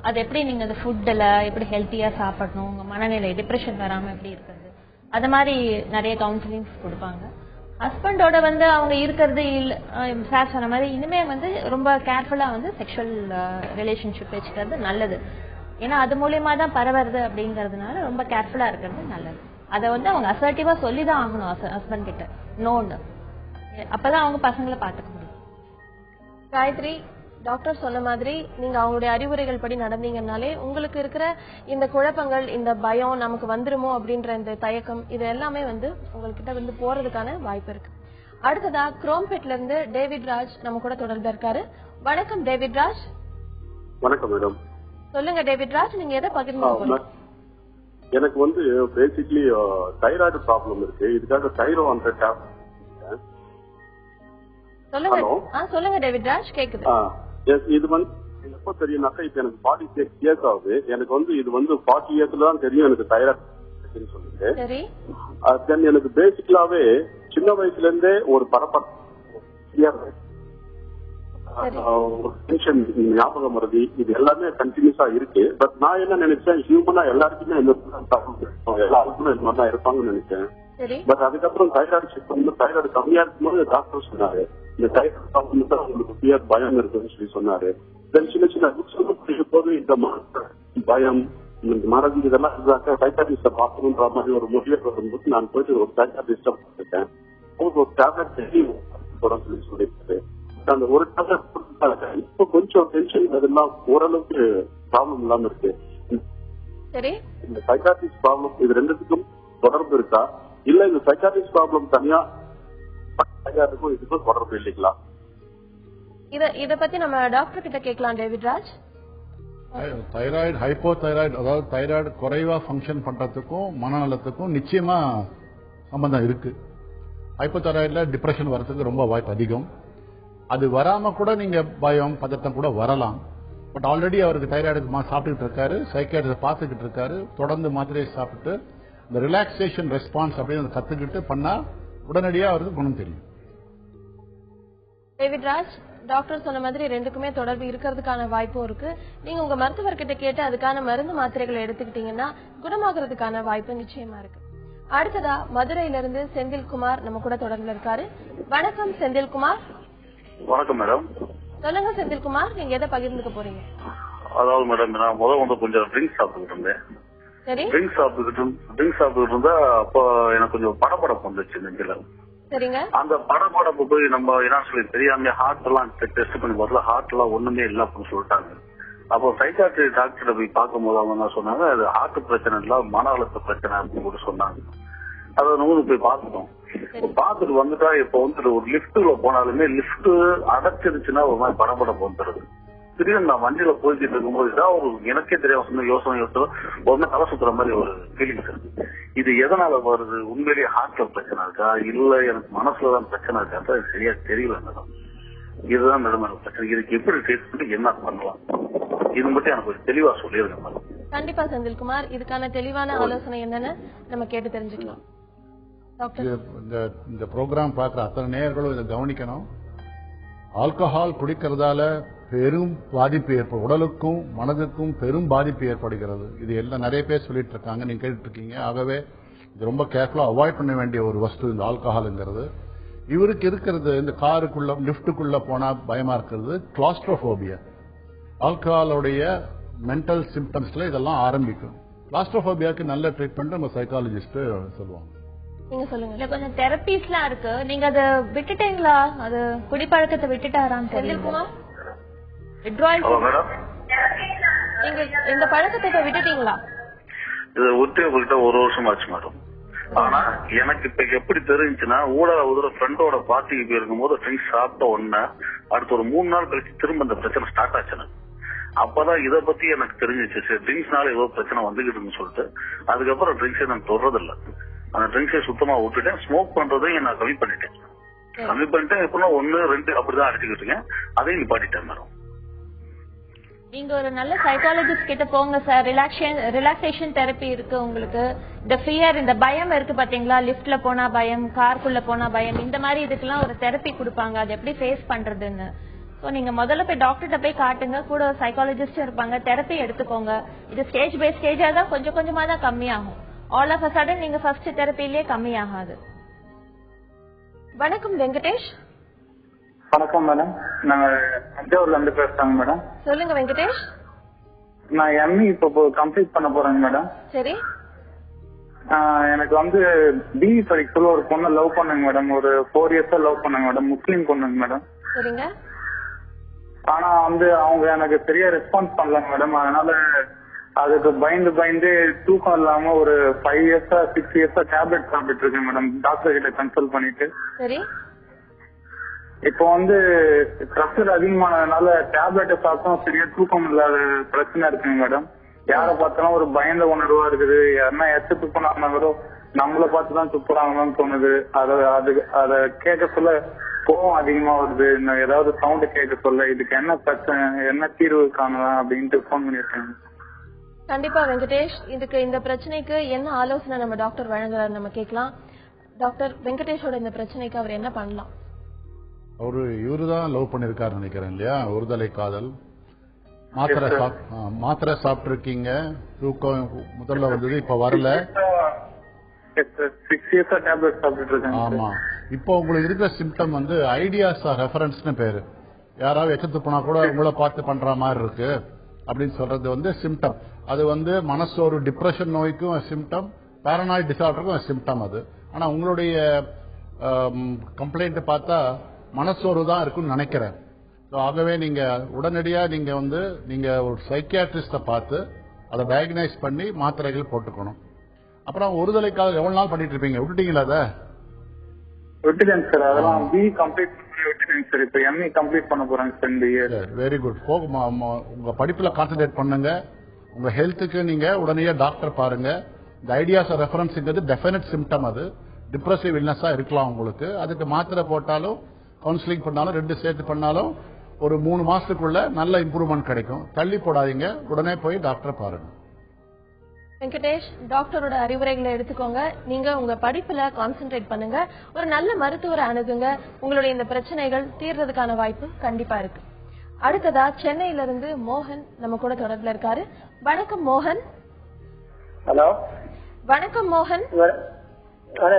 அது எப்படி நீங்க அந்த ஃபுட்ல எப்படி ஹெல்த்தியா சாப்பிடணும், உங்க மனநிலை டிப்ரெஷன் வராம எப்படி இருக்கிறது, அது மாதிரி நிறைய கவுன்சிலிங்ஸ் கொடுப்பாங்க. ஹஸ்பண்டோட வந்து அவங்க இருக்கிறது சார் சொன்ன மாதிரி இனிமே வந்து ரொம்ப கேர்ஃபுல்லா வந்து செக்ஷுவல் ரிலேஷன்ஷிப் வச்சுக்கிறது நல்லது. ஏன்னா அது மூலியமா தான் பரவுறது அப்படிங்கறதுனால ரொம்ப கேர்ஃபுல்லா இருக்கிறது நல்லது. அதை வந்து அவங்க அசர்ட்டிவா சொல்லிதான் ஆகணும் ஹஸ்பண்ட் கிட்ட, நோன்னு. அப்பதான் அவங்க பசங்களை பாத்துக்க முடியும். காயத்ரி, டாக்டர் சொன்ன மாதிரி நீங்க அவங்களுடைய அறிவுரைகள் படி நடந்தீங்கன்னாலே உங்களுக்கு இருக்கிற இந்த குழப்பங்கள், இந்த பயம், நமக்கு வந்துருமோ அப்படின்ற இந்த தயக்கம், இது எல்லாமே வந்து உங்ககிட்ட வந்து போறதுக்கான வாய்ப்பு இருக்கு. அடுத்ததா குரோம்பேட்ல இருந்து டேவிட் ராஜ் நம்ம கூட தொடர்பு இருக்காரு. வணக்கம் டேவிட் ராஜ். வணக்கம் மேடம். சொல்லுங்க டேவிட் ராஜ், நீங்க எதை பகிர்ந்து? எனக்கு வந்து பேசிக்கலி தைராய்டு ப்ராப்ளம் இருக்கு. இதுக்காக தைரோ அந்த டேப்லெட். சொல்லுங்க டேவிட் ராஜ், கேக்குது. இது வந்து எப்ப தெரியும்னாக்கா, இப்ப எனக்கு 46 இயர்ஸ் ஆகுது. எனக்கு வந்து இது வந்து 40 இயர்ஸ்ல தான் தெரியும் எனக்கு தைராய்டு சொல்லிட்டு. தென் எனக்கு பேசிக்கலாவே சின்ன வயசுல இருந்தே ஒரு டென்ஷன், ஞாபகம் மறதி, இது எல்லாமே கண்டினியூஸா இருக்கு. பட் நான் என்ன நினைச்சேன், ஹியூமனா எல்லாருக்குமே எல்லாருக்குமே இந்த மாதிரி தான் இருப்பாங்கன்னு நினைச்சேன். பட் அதுக்கப்புறம் தைராய்டு செக் பண்ணும்போது தைராய்டு கம்மியா இருக்கும்போது டாக்டர் சொன்னாரு, இந்த தைராய்டு ப்ராப்ளம் தான் உங்களுக்கு ஃபியர், பயம் இருக்குன்னு சொல்லி சொன்னாரு. தென் சின்ன சின்ன புக்ஸ் படிக்கும் போது இந்த பயம், இந்த மறதி இதெல்லாம் இருந்தாக்க சைக்காட்ரிஸ்ட பார்க்கணுன்ற மாதிரி ஒரு மொழியர் வரும்போது நான் போயிட்டு ஒரு சைக்காட்ரிஸ்ட பார்த்துட்டேன். ஒரு டேப்லெட் சொல்லி சொல்லியிருக்காரு. அந்த ஒரு டேப்லெட் கொடுத்தாங்க. இப்போ கொஞ்சம் டென்ஷன் அதெல்லாம் ஓரளவுக்கு ப்ராப்ளம் இல்லாம இருக்கு. இந்த சைக்காட்ரிஸ்ட் ப்ராப்ளம் இது ரெண்டுத்துக்கும் தொடர்பு இருக்கா, இல்ல இந்த சைக்காட்ரிஸ்ட் ப்ராப்ளம் தனியா இருக்கும், இதுக்கும் தொடர்பு இல்லைங்களா? இத பத்தி நம்ம டாக்டர் கிட்ட கேட்கலாம் டேவிட் ராஜ். தைராய்டு, ஹைப்போதைராய்டு, அதாவது தைராய்டு குறைவா ஃபங்க்ஷன் பண்றதுக்கும் மனநலத்துக்கும் நிச்சயமா சம்பந்தம் இருக்கு. ஹைப்போதைராய்டுல டிப்ரெஷன் வரதுக்கு ரொம்ப வாய்ப்பு அதிகம். அது வராம கூட நீங்க பயம், பதட்டம் கூட வரலாம். பட் ஆல்ரெடி அவருக்கு தைராய்டுக்கு சாப்பிட்டுட்டு இருக்காரு, சைக்காட்ரிஸ்ட் பார்த்துக்கிட்டு இருக்காரு. தொடர்ந்து மாத்திரையை சாப்பிட்டு இந்த ரிலாக்ஸேஷன் ரெஸ்பான்ஸ் அப்படின்னு கத்துக்கிட்டு பண்ணா உடனடியா அவருக்கு குணம் தெரியும். டேவிட் ராஜ், டாக்டர் சொன்ன மாதிரி ரெண்டுக்குமே தொடர்பு இருக்கிறதுக்கான வாய்ப்பும் இருக்கு. நீங்க உங்க மருத்துவர்கிட்ட கேட்டு அதுக்கான மருந்து மாத்திரைகளை எடுத்துக்கிட்டீங்கன்னா குணமாகறதுக்கான வாய்ப்பு நிச்சயமா இருக்கு. அடுத்ததா மதுரையில இருந்து செந்தில்குமார் நம்ம கூட தொடர்புல இருக்காரு. வணக்கம் செந்தில்குமார். வணக்கம் மேடம். சொல்லுங்க செந்தில்குமார், நீங்க எதை பகிர்ந்துக்க போறீங்க? அதாவது மேடம், நான் முதல்ல கொஞ்சம் ட்ரிங்க்ஸ் சாப்பிட்டுக்கிட்டு இருந்தேன். ட்ரிங்க்ஸ் சாப்பிட்டுக்கிட்டு இருந்தா அப்போ எனக்கு கொஞ்சம் படபடப்பு வந்துச்சு நெஞ்சில. சரிங்க. அந்த படபடப்பு போய் நம்ம என்ன சொல்லி தெரியாம ஹார்ட் எல்லாம் டெஸ்ட் பண்ணி பார்த்தா ஹார்ட் எல்லாம் ஒண்ணுமே இல்ல அப்படின்னு சொல்லிட்டாங்க. அப்போ சைக்காட்ரி டாக்டர் போய் பார்க்கும்போது அவங்க என்ன சொன்னாங்க, அது ஹார்ட் பிரச்சனை இல்ல, மன அழுத்த பிரச்சனை அப்படின்னு கூட சொன்னாங்க. அதை நம்ம போய் பார்த்துட்டோம். பார்த்துட்டு வந்துட்டா இப்ப வந்து ஒரு லிப்ட்ல போனாலுமே லிப்ட் அடைச்சிருச்சுன்னா ஒரு மாதிரி படபடப்பு வந்துடுது. திடீர்னு நான் வண்டியில போய்கிட்டு இருக்கும்போது ஏதாவது ஒரு எனக்கே தெரியாம யோசனை உடனே தலை சுத்துற மாதிரி ஒரு ஃபீலிங்ஸ் இருக்கு. இது எதனால வருது? உண்மையிலேயே ஹார்ட்ல பிரச்சனை இருக்கா, இல்ல எனக்கு மனசுலதான் பிரச்சனை இருக்கா, சரியா தெரியல மேடம். இதுதான் மேடம் எனக்கு பிரச்சனை. இதுக்கு எப்படி ட்ரீட் பண்ணி என்ன பண்ணலாம், இது மட்டும் எனக்கு ஒரு தெளிவா சொல்லிருங்க மேடம். கண்டிப்பா செந்தில்குமார், இதுக்கான தெளிவான ஆலோசனை என்னன்னு நம்ம கேட்டு தெரிஞ்சுக்கலாம். இந்த ப்ரோக்ராம் பார்க்குற அத்தனை நேயர்களும் இதை கவனிக்கணும். ஆல்கஹால் குடிக்கிறதால பெரும் பாதிப்பு ஏற்படும், உடலுக்கும் மனதுக்கும் பெரும் பாதிப்பு ஏற்படுகிறது. இது எல்லாம் நிறைய பேர் சொல்லிட்டு இருக்காங்க, நீங்க கேட்டு இருக்கீங்க. ஆகவே இது ரொம்ப கேர்ஃபுல்லா அவாய்ட் பண்ண வேண்டிய ஒரு வஸ்து இந்த ஆல்கஹால்ங்கிறது. இவருக்கு இருக்கிறது இந்த காருக்குள்ள லிப்டுக்குள்ள போனா பயமா இருக்கிறது கிளாஸ்ட்ரோபோபியா. ஆல்கஹாலுடைய மென்டல் சிம்டம்ஸ்ல இதெல்லாம் ஆரம்பிக்கும். கிளாஸ்ட்ரோபோபியாக்கு நல்ல ட்ரீட்மெண்ட் நம்ம சைக்காலஜிஸ்ட் சொல்லுவாங்க. நீங்க சொல்லுங்க. கொஞ்சம் தெரபிஸ்லாம் இருக்கு, நீங்க அதை விட்டுட்டீங்களா? அது குடிப்பழக்கத்தை விட்டுட்டாரான்னு தெரியுமா? நீங்க இந்த பழக்கத்தை விட்டுட்டீங்களா? இது ஒருத்தர் ஒரு வருஷம் ஆச்சு மேடம். ஆனா எனக்கு இப்ப எப்படி தெரிஞ்சுன்னா, ஊடக ஃப்ரெண்டோட பார்ட்டிக்கு போயிருக்கும் போது ட்ரிங்க்ஸ் சாப்பிட்ட உடனே அடுத்த ஒரு 3 நாள் கழிச்சு திரும்ப இந்த பிரச்சனை ஸ்டார்ட் ஆச்சு. அப்பதான் இதை பத்தி எனக்கு தெரிஞ்சிச்சு, சரி ட்ரிங்க்ஸ்னால ஏதோ பிரச்சனை வந்துகிட்டுன்னு சொல்லிட்டு அதுக்கப்புறம் ட்ரிங்க்ஸை நான் தொடர்றதில்லை. அந்த ட்ரிங்க்ஸை சுத்தமா விட்டுட்டேன். ஸ்மோக் பண்றதையும் நான் கம்மி பண்ணிட்டேன். எப்படின்னா 1, 2 அப்படிதான் அடிச்சுக்கிட்டு இருக்கேன். அதையும் நிப்பாட்டிட்டேன் மேடம். நீங்க ஒரு நல்ல சைக்காலஜிஸ்ட் கிட்ட போங்க சார். ரிலாக்ஸேஷன் தெரப்பி இருக்கு உங்களுக்கு. இந்த ஃபியர், இந்த பயம் இருக்கு பாத்தீங்களா, லிப்ட்ல போனா பயம், காருக்குள்ள போனா பயம், இந்த மாதிரி இதுக்கெல்லாம் ஒரு தெரப்பி கொடுப்பாங்க, அது எப்படி ஃபேஸ் பண்றதுன்னு. ஸோ நீங்க முதல்ல போய் டாக்டர்கிட்ட போய் காட்டுங்க, கூட ஒரு சைக்காலஜிஸ்ட் இருப்பாங்க, தெரப்பி எடுத்துக்கோங்க. இது ஸ்டேஜ் பை ஸ்டேஜா தான் கொஞ்சம் கொஞ்சமா தான் கம்மியாகும். ஆல் ஆஃப் அ சடன் நீங்க ஃபர்ஸ்ட் தெரப்பிலேயே கம்மியாகாது. வணக்கம் வெங்கடேஷ். வணக்கம் மேடம், நாங்க தஞ்சாவூர்ல இருந்து பேசுறாங்க மேடம். சொல்லுங்க வெங்கடேஷ். நான் எம்இ இப்போ கம்ப்ளீட் பண்ண போறேங்க மேடம். சரி. எனக்கு வந்து பிஇ படிக்க சொல்ல ஒரு பொண்ணை லவ் பண்ணுங்க மேடம். ஒரு 4 இயர்ஸா லவ் பண்ணுங்க மேடம். முஸ்லீம் பொண்ணுங்க மேடம். சரிங்க. ஆனா வந்து அவங்க எனக்கு சரியா ரெஸ்பான்ஸ் பண்ணலங்க மேடம். அதனால அதுக்கு பயந்து தூக்கம் இல்லாம ஒரு 5 இயர்ஸா 6 இயர்ஸா டேப்லெட் சாப்பிட்டு இருக்கேன் மேடம், டாக்டர் கிட்ட கன்சல்ட் பண்ணிட்டு. சரி. இப்போ வந்து ப்ரெஷர் அதிகமானதுனால டேப்லெட்டை சாப்பிட்டோம், சரியா தூக்கம் இல்லாத பிரச்சனை இருக்குங்க மேடம். யாரை பார்த்தாலும் ஒரு பயந்த உணர்வா இருக்குது. யாருன்னா எச்சு துப்புனாங்கன்னா கூட நம்மளை பார்த்துதான் துப்புறாங்கன்னு தோணுது. அதை கேட்க சொல்ல கோவம் அதிகமா வருது. ஏதாவது சவுண்ட் கேட்க சொல்ல இதுக்கு என்ன பிரச்சனை, என்ன தீர்வு காணலாம் அப்படின்ட்டு போன் பண்ணிருக்கேன். கண்டிப்பா வெங்கடேஷ், இதுக்கு இந்த பிரச்சனைக்கு என்ன ஆலோசனை நம்ம டாக்டர் வழங்குறாரு நம்ம கேட்கலாம். டாக்டர், வெங்கடேஷோட இந்த பிரச்சனைக்கு அவர் என்ன பண்ணலாம்? இவருதான் லவ் பண்ணிருக்காரு நினைக்கிறேன் இல்லையா, ஒருதலை காதல். மாத்திரை சாப்பிட்டு இருக்கீங்க, தூக்கம் முதல்ல வந்தது, இப்ப வரல. ஆமா, இப்போ உங்களுக்கு இருக்கிற சிம்டம் வந்து ஐடியாஸ் ரெஃபரன்ஸ்னு பேரு. யாராவது எச்சத்து போனா கூட உங்களை பார்த்து பண்ற மாதிரி இருக்கு அப்படின்னு சொல்றது வந்து சிம்டம். அது வந்து மனசோரு டிப்ரெஷன் நோய்க்கும் சிம்டம், பாரனாய்டு டிசார்டருக்கும் சிம்டம் அது. ஆனா உங்களுடைய கம்ப்ளைண்ட் பார்த்தா மனசோர்வு தான் இருக்குன்னு நினைக்கிறேன். ஆகவே நீங்க உடனடியா நீங்க ஒரு சைக்கியாட்ரிஸ்ட பார்த்து அதை டயக்னைஸ் பண்ணி மாத்திரைகள் போட்டுக்கணும். அப்புறம் ஒருதலை காதல் எவ்வளவு நாள் பண்ணிட்டு இருப்பீங்க, விட்டுட்டீங்களா? அதை விட்டுட்டேன் சார். அதெல்லாம் பிஇ கம்ப்ளீட் பண்ணி விட்டுட்டேன் சார். இப்போ எம்இ கம்ப்ளீட் பண்ண போறேன் சார் இந்த இயர். Very good. உங்க படிப்புல கான்சென்ட்ரேட் பண்ணுங்க. உங்க ஹெல்த்துக்கு நீங்க உடனடியா டாக்டர் பாருங்க. இந்த ஐடியாஸ் ரெஃபரன்ஸ்ங்கிறது டெஃபினட் சிம்டம். அது டிப்ரெசிவ் இல்னஸா இருக்கலாம் உங்களுக்கு. அதுக்கு மாத்திரை போட்டாலும் கவுன்சிலிங் பண்ணாலும் 2 சேர்த்து பண்ணாலும் ஒரு 3 மாசத்துக்குள்ள நல்ல இம்ப்ரூவ்மெண்ட் கிடைக்கும். தள்ளி போடாதீங்க, உடனே போய் டாக்டரை பாருங்க. வெங்கடேஷ், டாக்டரோட அறிவுரைகளை எடுத்துக்கோங்க. நீங்க உங்க படிப்புல கான்சென்ட்ரேட் பண்ணுங்க. ஒரு நல்ல மருத்துவரை அணுகுங்க. உங்களுடைய இந்த பிரச்சனைகள் தீர்றதுக்கான வாய்ப்பு கண்டிப்பா இருக்கு. அடுத்ததா சென்னையில இருந்து மோகன் நம்ம கூட தொடர்புல இருக்காரு. வணக்கம் மோகன். ஹலோ. வணக்கம் மோகன்.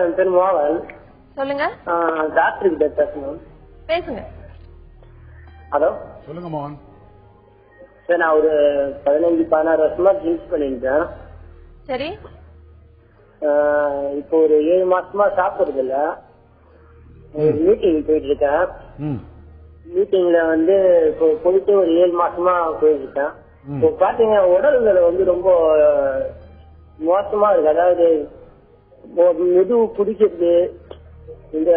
என் பேர் மோகன். சொல்லுங்க. டாக்டர் கிட்ட பேசணும். பேசுங்க. ஹலோ. சொல்லுங்க மோகன். சார், நான் ஒரு 15-16 வருஷமா ட்ரிங்க்ஸ் பண்ணிருக்கேன். சரி. இப்போ ஒரு 7 மாசமா சாப்பிடுறது இல்ல. மீட்டிங் போயிட்டு இருக்கேன். மீட்டிங்ல வந்து இப்போ போயிட்டு ஒரு 7 மாசமா போயிட்டு இருக்கேன். இப்போ பாத்தீங்க உடல்நிலை வந்து ரொம்ப மோசமா இருக்கு. அதாவது மெது பிடிக்கிறது, இந்த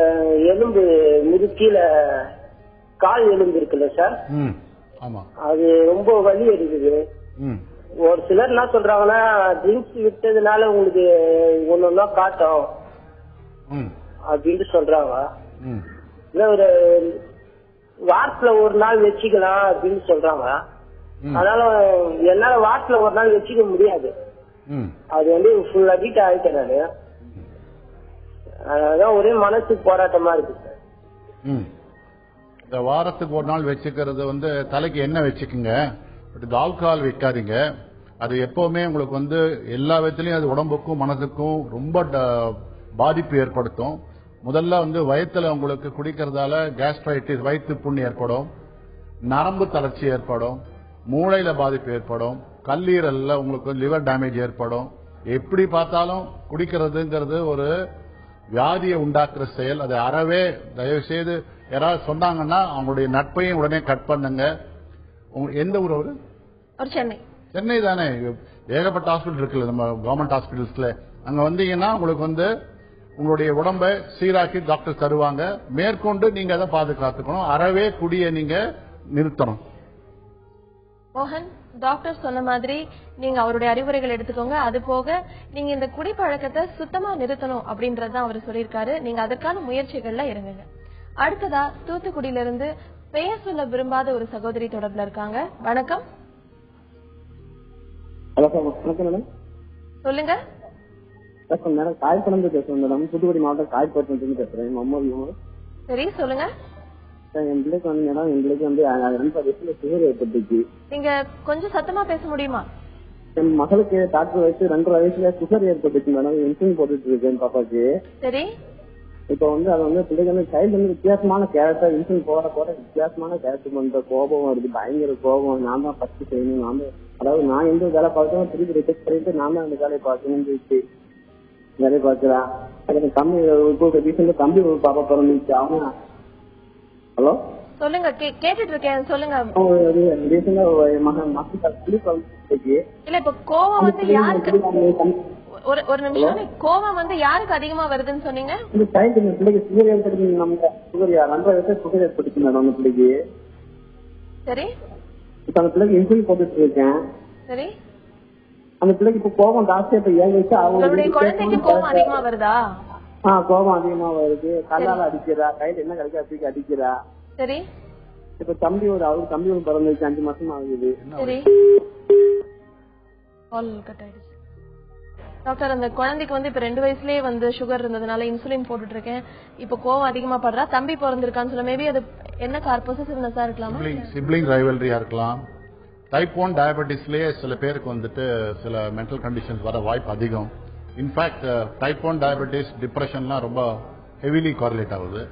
எலும்பு முதுக்கீழ கால் எலும்பு இருக்குல்ல சார், அது ரொம்ப வலி இருக்குது. ஒரு சிலர் என்ன சொல்றாங்கன்னா ட்ரிங்க்ஸ் விட்டதுனால உங்களுக்கு ஒன்னொன்னா காட்டும் அப்படின்னு சொல்றாங்க. இல்ல ஒரு வாரத்துல ஒரு நாள் வச்சுக்கலாம் அப்படின்னு சொல்றாங்க. அதனால என்னால வாரத்துல ஒரு நாள் வச்சுக்க முடியாது. அது வந்து ஃபுல் அடிக்ட் ஆயிட்டேன் நானு. அதான் ஒரே மனசு போராட்டமா இருக்கு சார். இந்த வாரத்துக்கு ஒரு நாள் வச்சுக்கிறது வந்து தலைக்கு எண்ணெய் வச்சுக்குங்க, பட் இந்த ஆல்கஹால் வைக்காதீங்க. அது எப்பவுமே உங்களுக்கு வந்து எல்லா விதத்திலையும் அது உடம்புக்கும் மனதுக்கும் ரொம்ப பாதிப்பு ஏற்படுத்தும். முதல்ல வந்து வயிற்றுல உங்களுக்கு குடிக்கிறதால கேஸ்ட்ரைட்டிஸ் வயிற்று புண் ஏற்படும், நரம்பு தளர்ச்சி ஏற்படும், மூளையில பாதிப்பு ஏற்படும், கல்லீரல்ல உங்களுக்கு லிவர் டேமேஜ் ஏற்படும். எப்படி பார்த்தாலும் குடிக்கிறதுங்கிறது ஒரு வியாதியை உண்டாக்குற செயல். அது அறவே தயவு செய்து யாராவது சொன்னாங்கன்னா அவங்களுடைய நட்பையும் உடனே கட் பண்ணுங்க. எந்த ஊர் அவரு? சென்னை. சென்னை தானே, ஏகப்பட்ட ஹாஸ்பிட்டல் இருக்குல்ல நம்ம கவர்மெண்ட் ஹாஸ்பிட்டல்ஸ்ல. அங்க வந்தீங்கன்னா உங்களுக்கு வந்து உங்களுடைய உடம்பை சீராக்கி டாக்டர் தருவாங்க. மேற்கொண்டு நீங்க அதை பாதுகாத்துக்கணும். அறவே குடிய நீங்க நிறுத்தணும். மோகன், டாக்டர் சொன்ன மாதிரி நீங்க அவருடைய அறிவுரைகள் எடுத்துக்கோங்க. அது போக நீங்க இந்த குடிப்பழக்கத்தை சுத்தமா நிறுத்தணும் அப்படின்றதான் அவர் சொல்லியிருக்காரு. நீங்க அதற்கான முயற்சிகள்ல இறங்குங்க. அடுத்ததா தூத்துக்குடியில இருந்து பெயர் சொல்ல விரும்பாத ஒரு சகோதரி தொடர்புல இருக்காங்க. வணக்கம். சொல்லுங்க. மேடம் காய்படம் பேசுறேன் மேடம். தூத்துக்குடி மாவட்டம் காய்படம் பேசுறேன். சரி சொல்லுங்க. என் பிள்ளைக்கு வந்து மேடம், என் பிள்ளைக்கு வந்து 2 வயசுல சுகர் ஏற்பட்டுச்சு. நீங்க கொஞ்சம் சத்தமா பேச முடியுமா? என் மகளுக்கு டாக்டர் வயசு 2 வயசுல சுகர் ஏற்பட்டுச்சு மேடம். இன்சுலின் போட்டுட்டு இருக்கேன் பாப்பாக்கு. சரி. இப்ப வந்து அது வந்து பிள்ளைக்கு வந்து சைல்டு வந்து வித்தியாசமான கேரக்டர். இன்சுலின் போட வித்தியாசமான கேரக்டர் பண்ற கோபம் வருது, பயங்கர கோபம். நான் தான் ஃபர்ஸ்ட் செய்யணும், நான் தான், அதாவது நான் எந்த வேலை பார்த்தோம் திருப்பி ரிஜெக்ட் பண்ணிட்டு நான் தான் அந்த வேலையை பார்க்கணும்னு வேலையை பார்க்கலாம். எனக்கு தம்பி ரீசெண்டா தம்பி ஒரு பாப்பா பிறந்துச்சு. அவங்க ஹலோ சொல்லுங்க, கேட்டுட்டு இருக்கேன் சொல்லுங்க. இல்ல இப்ப கோவம் வந்து யாருக்கு, ஒரு நிமிஷம், கோவம் வந்து யாருக்கு அதிகமா வருதுன்னு சொன்னீங்க? சுகர் ஏற்படுத்தி நம்ம சுகர் 2 வயசுல சுகர் ஏற்படுத்தி மேடம் பிள்ளைக்கு. சரி. இப்ப அந்த பிள்ளைக்கு இன்சுலின் போட்டுட்டு இருக்கேன். சரி. அந்த பிள்ளைக்கு இப்ப கோபம் ஜாஸ்தியா இப்ப 7 வயசு அவங்களுடைய குழந்தைக்கு கோபம் அதிகமா வருதா? கோபம் அதிகமா வருது. கல்லால அடிக்கிறா, கையில என்ன கிடைக்கா தூக்கி அடிக்கிறா. சரி. இப்ப தம்பி ஒரு பிறந்துச்சு, 5 மாசம் ஆகுது. சரி. டாக்டர், அந்த குழந்தைக்கு வந்து இப்ப 2 வயசுலயே வந்து சுகர் இருந்ததுனால இன்சுலின் போட்டுட்டு இருக்கேன். இப்ப கோவம் அதிகமா படுறா. தம்பி பிறந்திருக்கான்னு சொல்ல, மேபி அது என்ன பொசசிவ்னஸா இருக்கலாமா? சிப்ளிங் ரைவல்ரியா இருக்கலாம். டைப் 1 டயபெட்டிஸ்லயே சில பேருக்கு வந்துட்டு சில மென்டல் கண்டிஷன்ஸ் வர வாய்ப்பு அதிகம். இன்ஃபேக்ட் டைப் 1 டயபெட்டிஸ் டிப்ரெஷன்லாம் ரொம்ப ஹெவிலி காரிலேட் ஆகுது.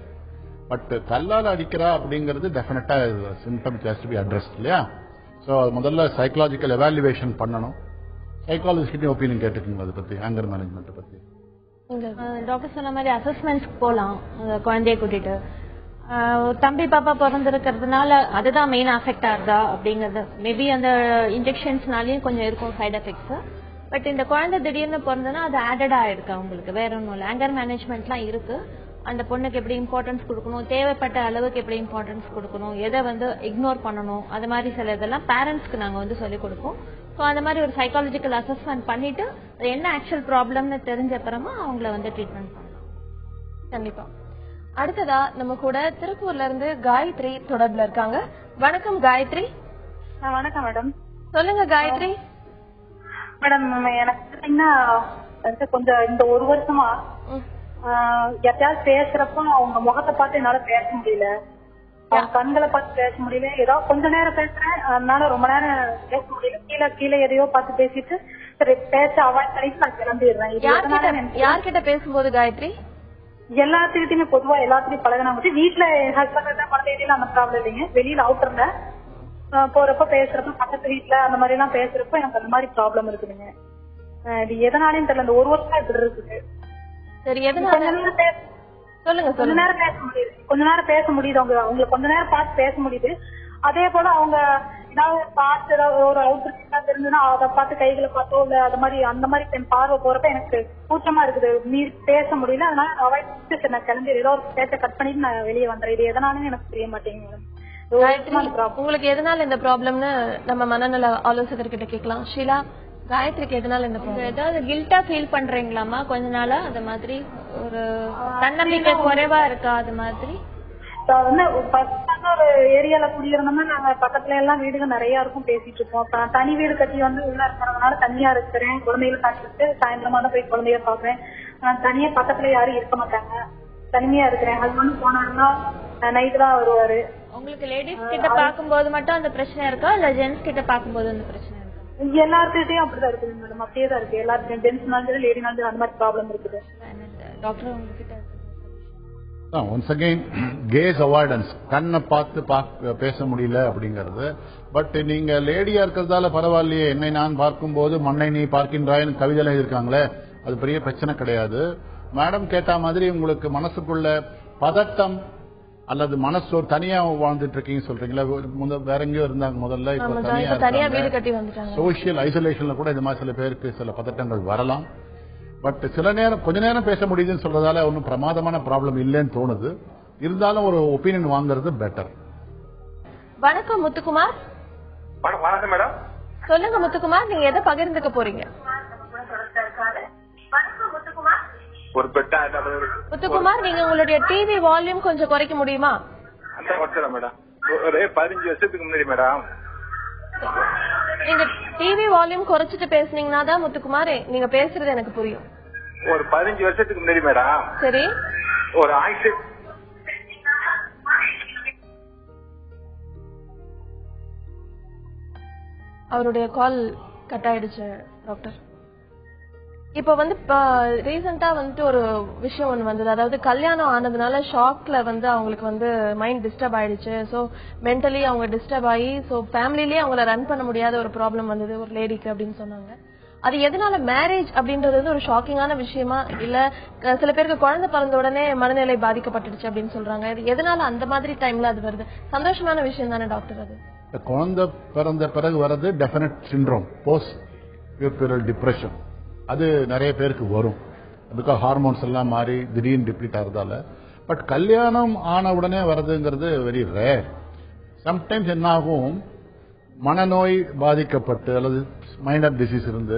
பட் கல்லால் அடிக்கிறா அப்படிங்கிறது டெஃபினட்டா symptom has to be addressed இல்லையா? ஸோ முதல்ல சைக்கலாஜிக்கல் எவாலுவேஷன் பண்ணணும். சைக்காலஜிஸ்ட் ஒப்பீனியன் கேட்டுக்கோங்க அதை பத்தி, ஆங்கர் மேனேஜ்மெண்ட் பத்தி. டாக்டர் சொன்ன மாதிரி அசஸ்மெண்ட்ஸ்க்கு போகலாம் குழந்தைய கூட்டிட்டு. தம்பி பாப்பா பிறந்திருக்கிறதுனால அதுதான் மெயின் அஃபெக்ட் ஆகுதா அப்படிங்கறது. மேபி அந்த இன்ஜெக்ஷன்ஸ்னாலயும் கொஞ்சம் இருக்கும் சைட் எஃபெக்ட்ஸ். பட் இந்த குழந்தை திடீர்னு பிறந்ததுன்னா அது ஆடட் ஆயிருக்கு அவங்களுக்கு. வேற ஒன்றும் இல்லை, ஆங்கர் மேனேஜ்மெண்ட்லாம் இருக்கு. அந்த பொண்ணுக்கு எப்படி இம்பார்ட்டன்ஸ் கொடுக்கணும், தேவைப்பட்ட அளவுக்கு எப்படி இம்பார்ட்டன்ஸ் கொடுக்கணும், எதை வந்து இக்னோர் பண்ணணும், அது மாதிரி சில இதெல்லாம் பேரண்ட்ஸ்க்கு நாங்க வந்து சொல்லிக் கொடுப்போம். ஸோ அந்த மாதிரி ஒரு சைக்காலஜிக்கல் அசஸ்மெண்ட் பண்ணிட்டு அது என்ன ஆக்சுவல் ப்ராப்ளம்னு தெரிஞ்ச அப்புறமா அவங்கள வந்து ட்ரீட்மெண்ட் பண்ணலாம். கண்டிப்பா. அடுத்ததா நம்ம கூட திருப்பூர்ல இருந்து காயத்ரி தொடர்புல இருக்காங்க. வணக்கம் காயத்ரி. வணக்கம் மேடம். சொல்லுங்க காயத்ரி. மேடம், எனக்கு பாத்தீங்கன்னா கொஞ்சம் இந்த 1 வருஷமா யாராவது பேசுறப்ப அவங்க முகத்தை பார்த்து என்னால பேச முடியல, அவங்க கண்களை பார்த்து பேச முடியல. ஏதோ கொஞ்ச நேரம் பேசுறேன், அதனால ரொம்ப நேரம் பேச முடியல. கீழே எதையோ பார்த்து பேசிட்டு சரி பேச அவாய்ட் பண்ணிட்டு நான் கிளம்பிடுறேன். யார்கிட்ட பேசும்போது காயத்ரி? எல்லாத்துக்கிட்டையுமே பொதுவா எல்லாத்துலயும் பழகினா வீட்டுல ஹஸ்பண்ட் குழந்தையில அந்த ப்ராப்ளம் இல்லைங்க. வெளியில அவுட்டர்ல போறப்ப பேசுறப்ப பக்கத்து வீட்டுல அந்த மாதிரி எல்லாம் பேசுறப்ப எனக்கு அந்த மாதிரி ப்ராப்ளம் இருக்குதுங்க. இது எதனாலும் தெரியல, இந்த 1 வருஷம் இப்படி இருக்குது. சரி, சொல்லுங்க. கொஞ்ச நேரம் பேச முடியுது, அவங்களை கொஞ்ச நேரம் பார்த்து பேச முடியுது. அதே போல அவங்க ஏதாவது பார்த்து ஏதாவது ஒரு அவுட் இருந்துன்னா அதை பார்த்து கைகளை பார்த்தோ இல்ல அந்த மாதிரி பார்வை போறப்ப எனக்கு கூச்சமா இருக்குது, மீறி பேச முடியல. அதனால அவாய்ட் நான் கிளம்பி ஏதோ ஒரு பேச கட் பண்ணிட்டு நான் வெளியே வந்துடுறேன். இது எதனாலும் எனக்கு தெரிய மாட்டேங்குது. உங்களுக்கு எதனால இந்த ப்ராப்ளம்னு நம்ம மனநல ஆலோசகர் கிட்ட கேட்கலாம். ஷீலா, காயத்ரிக்கு எதனால இந்த ப்ராப்ளம்? ஏதாவது கில்ட்டா ஃபீல் பண்றீங்களாமா கொஞ்ச நாளா? அது மாதிரி ஒரு தன்னம்பிக்கை குறைவா இருக்கா? அது மாதிரி இன்னொரு ஏரியால குடியிருந்தோம்னா நாங்க பக்கத்துல எல்லாம் வீடுகள் நிறைய இருக்கும், பேசிட்டு இருப்போம். தனி வீடு கட்டி வந்து உள்ள இருக்கிறதுனால தனியா இருக்கிறேன், குழந்தைகளை காட்டிட்டு சாயந்தரமா தான் போய் குழந்தைய பாக்குறேன். தனியா பக்கத்துல யாரும் இருக்க மாட்டாங்க, தனிமையா இருக்கிறேன். ஹஸ்பண்ட் போனாருன்னா நைட்டு தான் வருவாரு. உங்களுக்கு லேடிஸ் கிட்ட பாக்கும்போது மட்டும் அந்த பிரச்சனை இருக்கா இல்ல ஜென்ஸ் கிட்ட பாக்கும்போது அந்த பிரச்சனை இருக்கா? எல்லார்கிட்டயும் அப்படிதான் இருக்குது மேடம், அப்படியே தான் இருக்கு. எல்லாருக்கும் ஜென்ஸ்னாலும் சரி லேடினாலும் சரி அந்த மாதிரி ப்ராப்ளம் இருக்குது. டாக்டர் உங்ககிட்ட ஒன்ஸ் அகைன் கேஸ் அவாய்டன்ஸ், கண்ணை பார்த்து பேச முடியல அப்படிங்கறது. பட் நீங்க லேடியா இருக்கிறதால பரவாயில்லையே, என்னை நான் பார்க்கும்போது மண்ணை நீ பார்க்கின்றாய்னு கவிதை எழுதியிருக்காங்களே, அது பெரிய பிரச்சனை கிடையாது. மேடம் கேட்ட மாதிரி உங்களுக்கு மனசுக்குள்ள பதட்டம் அல்லது மனசு ஒரு தனியா வாழ்ந்துட்டு இருக்கீங்க சொல்றீங்களா, வேற எங்கேயோ இருந்தாங்க முதல்ல, இப்ப தனியா வீடு கட்டி வந்துட்டாங்க. சோசியல் ஐசோலேஷன்ல கூட இது மாதிரி சில பேருக்கு சில பதட்டங்கள் வரலாம். பட் சில நேரம் கொஞ்ச நேரம் பேச முடியுதுன்னு சொல்றதால ஒன்னும் பிரமாதமான ப்ராப்ளம் இல்லைன்னு தோணுது. இருந்தாலும் ஒரு ஒப்பீனியன் வாங்குறது பெட்டர். வணக்கம் முத்துக்குமார். வணக்கம் மேடம். சொல்லுங்க முத்துக்குமார், நீங்க எதை பகிர்ந்துக்க போறீங்க? ஒரு பெட்டா முத்துக்குமார், நீங்க உங்களுடைய டிவி வால்யூம் கொஞ்சம் குறைக்க முடியுமா? மேடம் ஒரு 15 வருஷத்துக்கு முன்னாடி மேடம் நீங்க டிவி வால்யூம் குறைச்சிட்டு பேசுனீங்கன்னா தான் முத்துக்குமார் நீங்க பேசுறது எனக்கு புரியும். ஒரு 15 வருஷத்துக்கு முன்னாடி மேடம் சரி ஒரு ஆக்சிடென்ட். அவருடைய கால் கட் ஆயிடுச்சு டாக்டர். இப்ப வந்து ரீசெண்டா வந்துட்டு ஒரு விஷயம் ஒண்ணு வந்தது, அதாவது கல்யாணம் ஆனதுனால ஷாக்ல வந்து அவங்களுக்கு வந்து மைண்ட் டிஸ்டர்ப் ஆயிடுச்சு. சோ மென்டலி அவங்க டிஸ்டர்ப் ஆகி சோ ஃபேமிலிலேயே அவங்கள ரன் பண்ண முடியாத ஒரு ப்ராப்ளம் வந்தது ஒரு லேடிக்கு அப்படின்னு சொன்னாங்க. அது எதனால மேரேஜ் அப்படின்றது வந்து ஒரு ஷாக்கிங்கான விஷயமா இல்ல சில பேருக்கு குழந்தை பிறந்த உடனே மனநிலை பாதிக்கப்பட்டுடுச்சு அப்படின்னு சொல்றாங்க. இது எதனால அந்த மாதிரி டைம்ல அது வருது? சந்தோஷமான விஷயம் தானே டாக்டர் அது? குழந்தை பிறந்த பிறகு வர்றது டெஃபினட் சிண்ட்ரோம், போஸ்ட் பியூபரல் டிப்ரெஷன். அது நிறைய பேருக்கு வரும், பிகாஸ் ஹார்மோன்ஸ் எல்லாம் மாறி திடீர்னு டிப்ளீட் ஆகிறதால. பட் கல்யாணம் ஆன உடனே வர்றதுங்கிறது வெரி ரேர். சம்டைம்ஸ் என்ன ஆகும், மனநோய் பாதிக்கப்பட்டு அல்லது மைனர் டிசீஸ் இருந்து,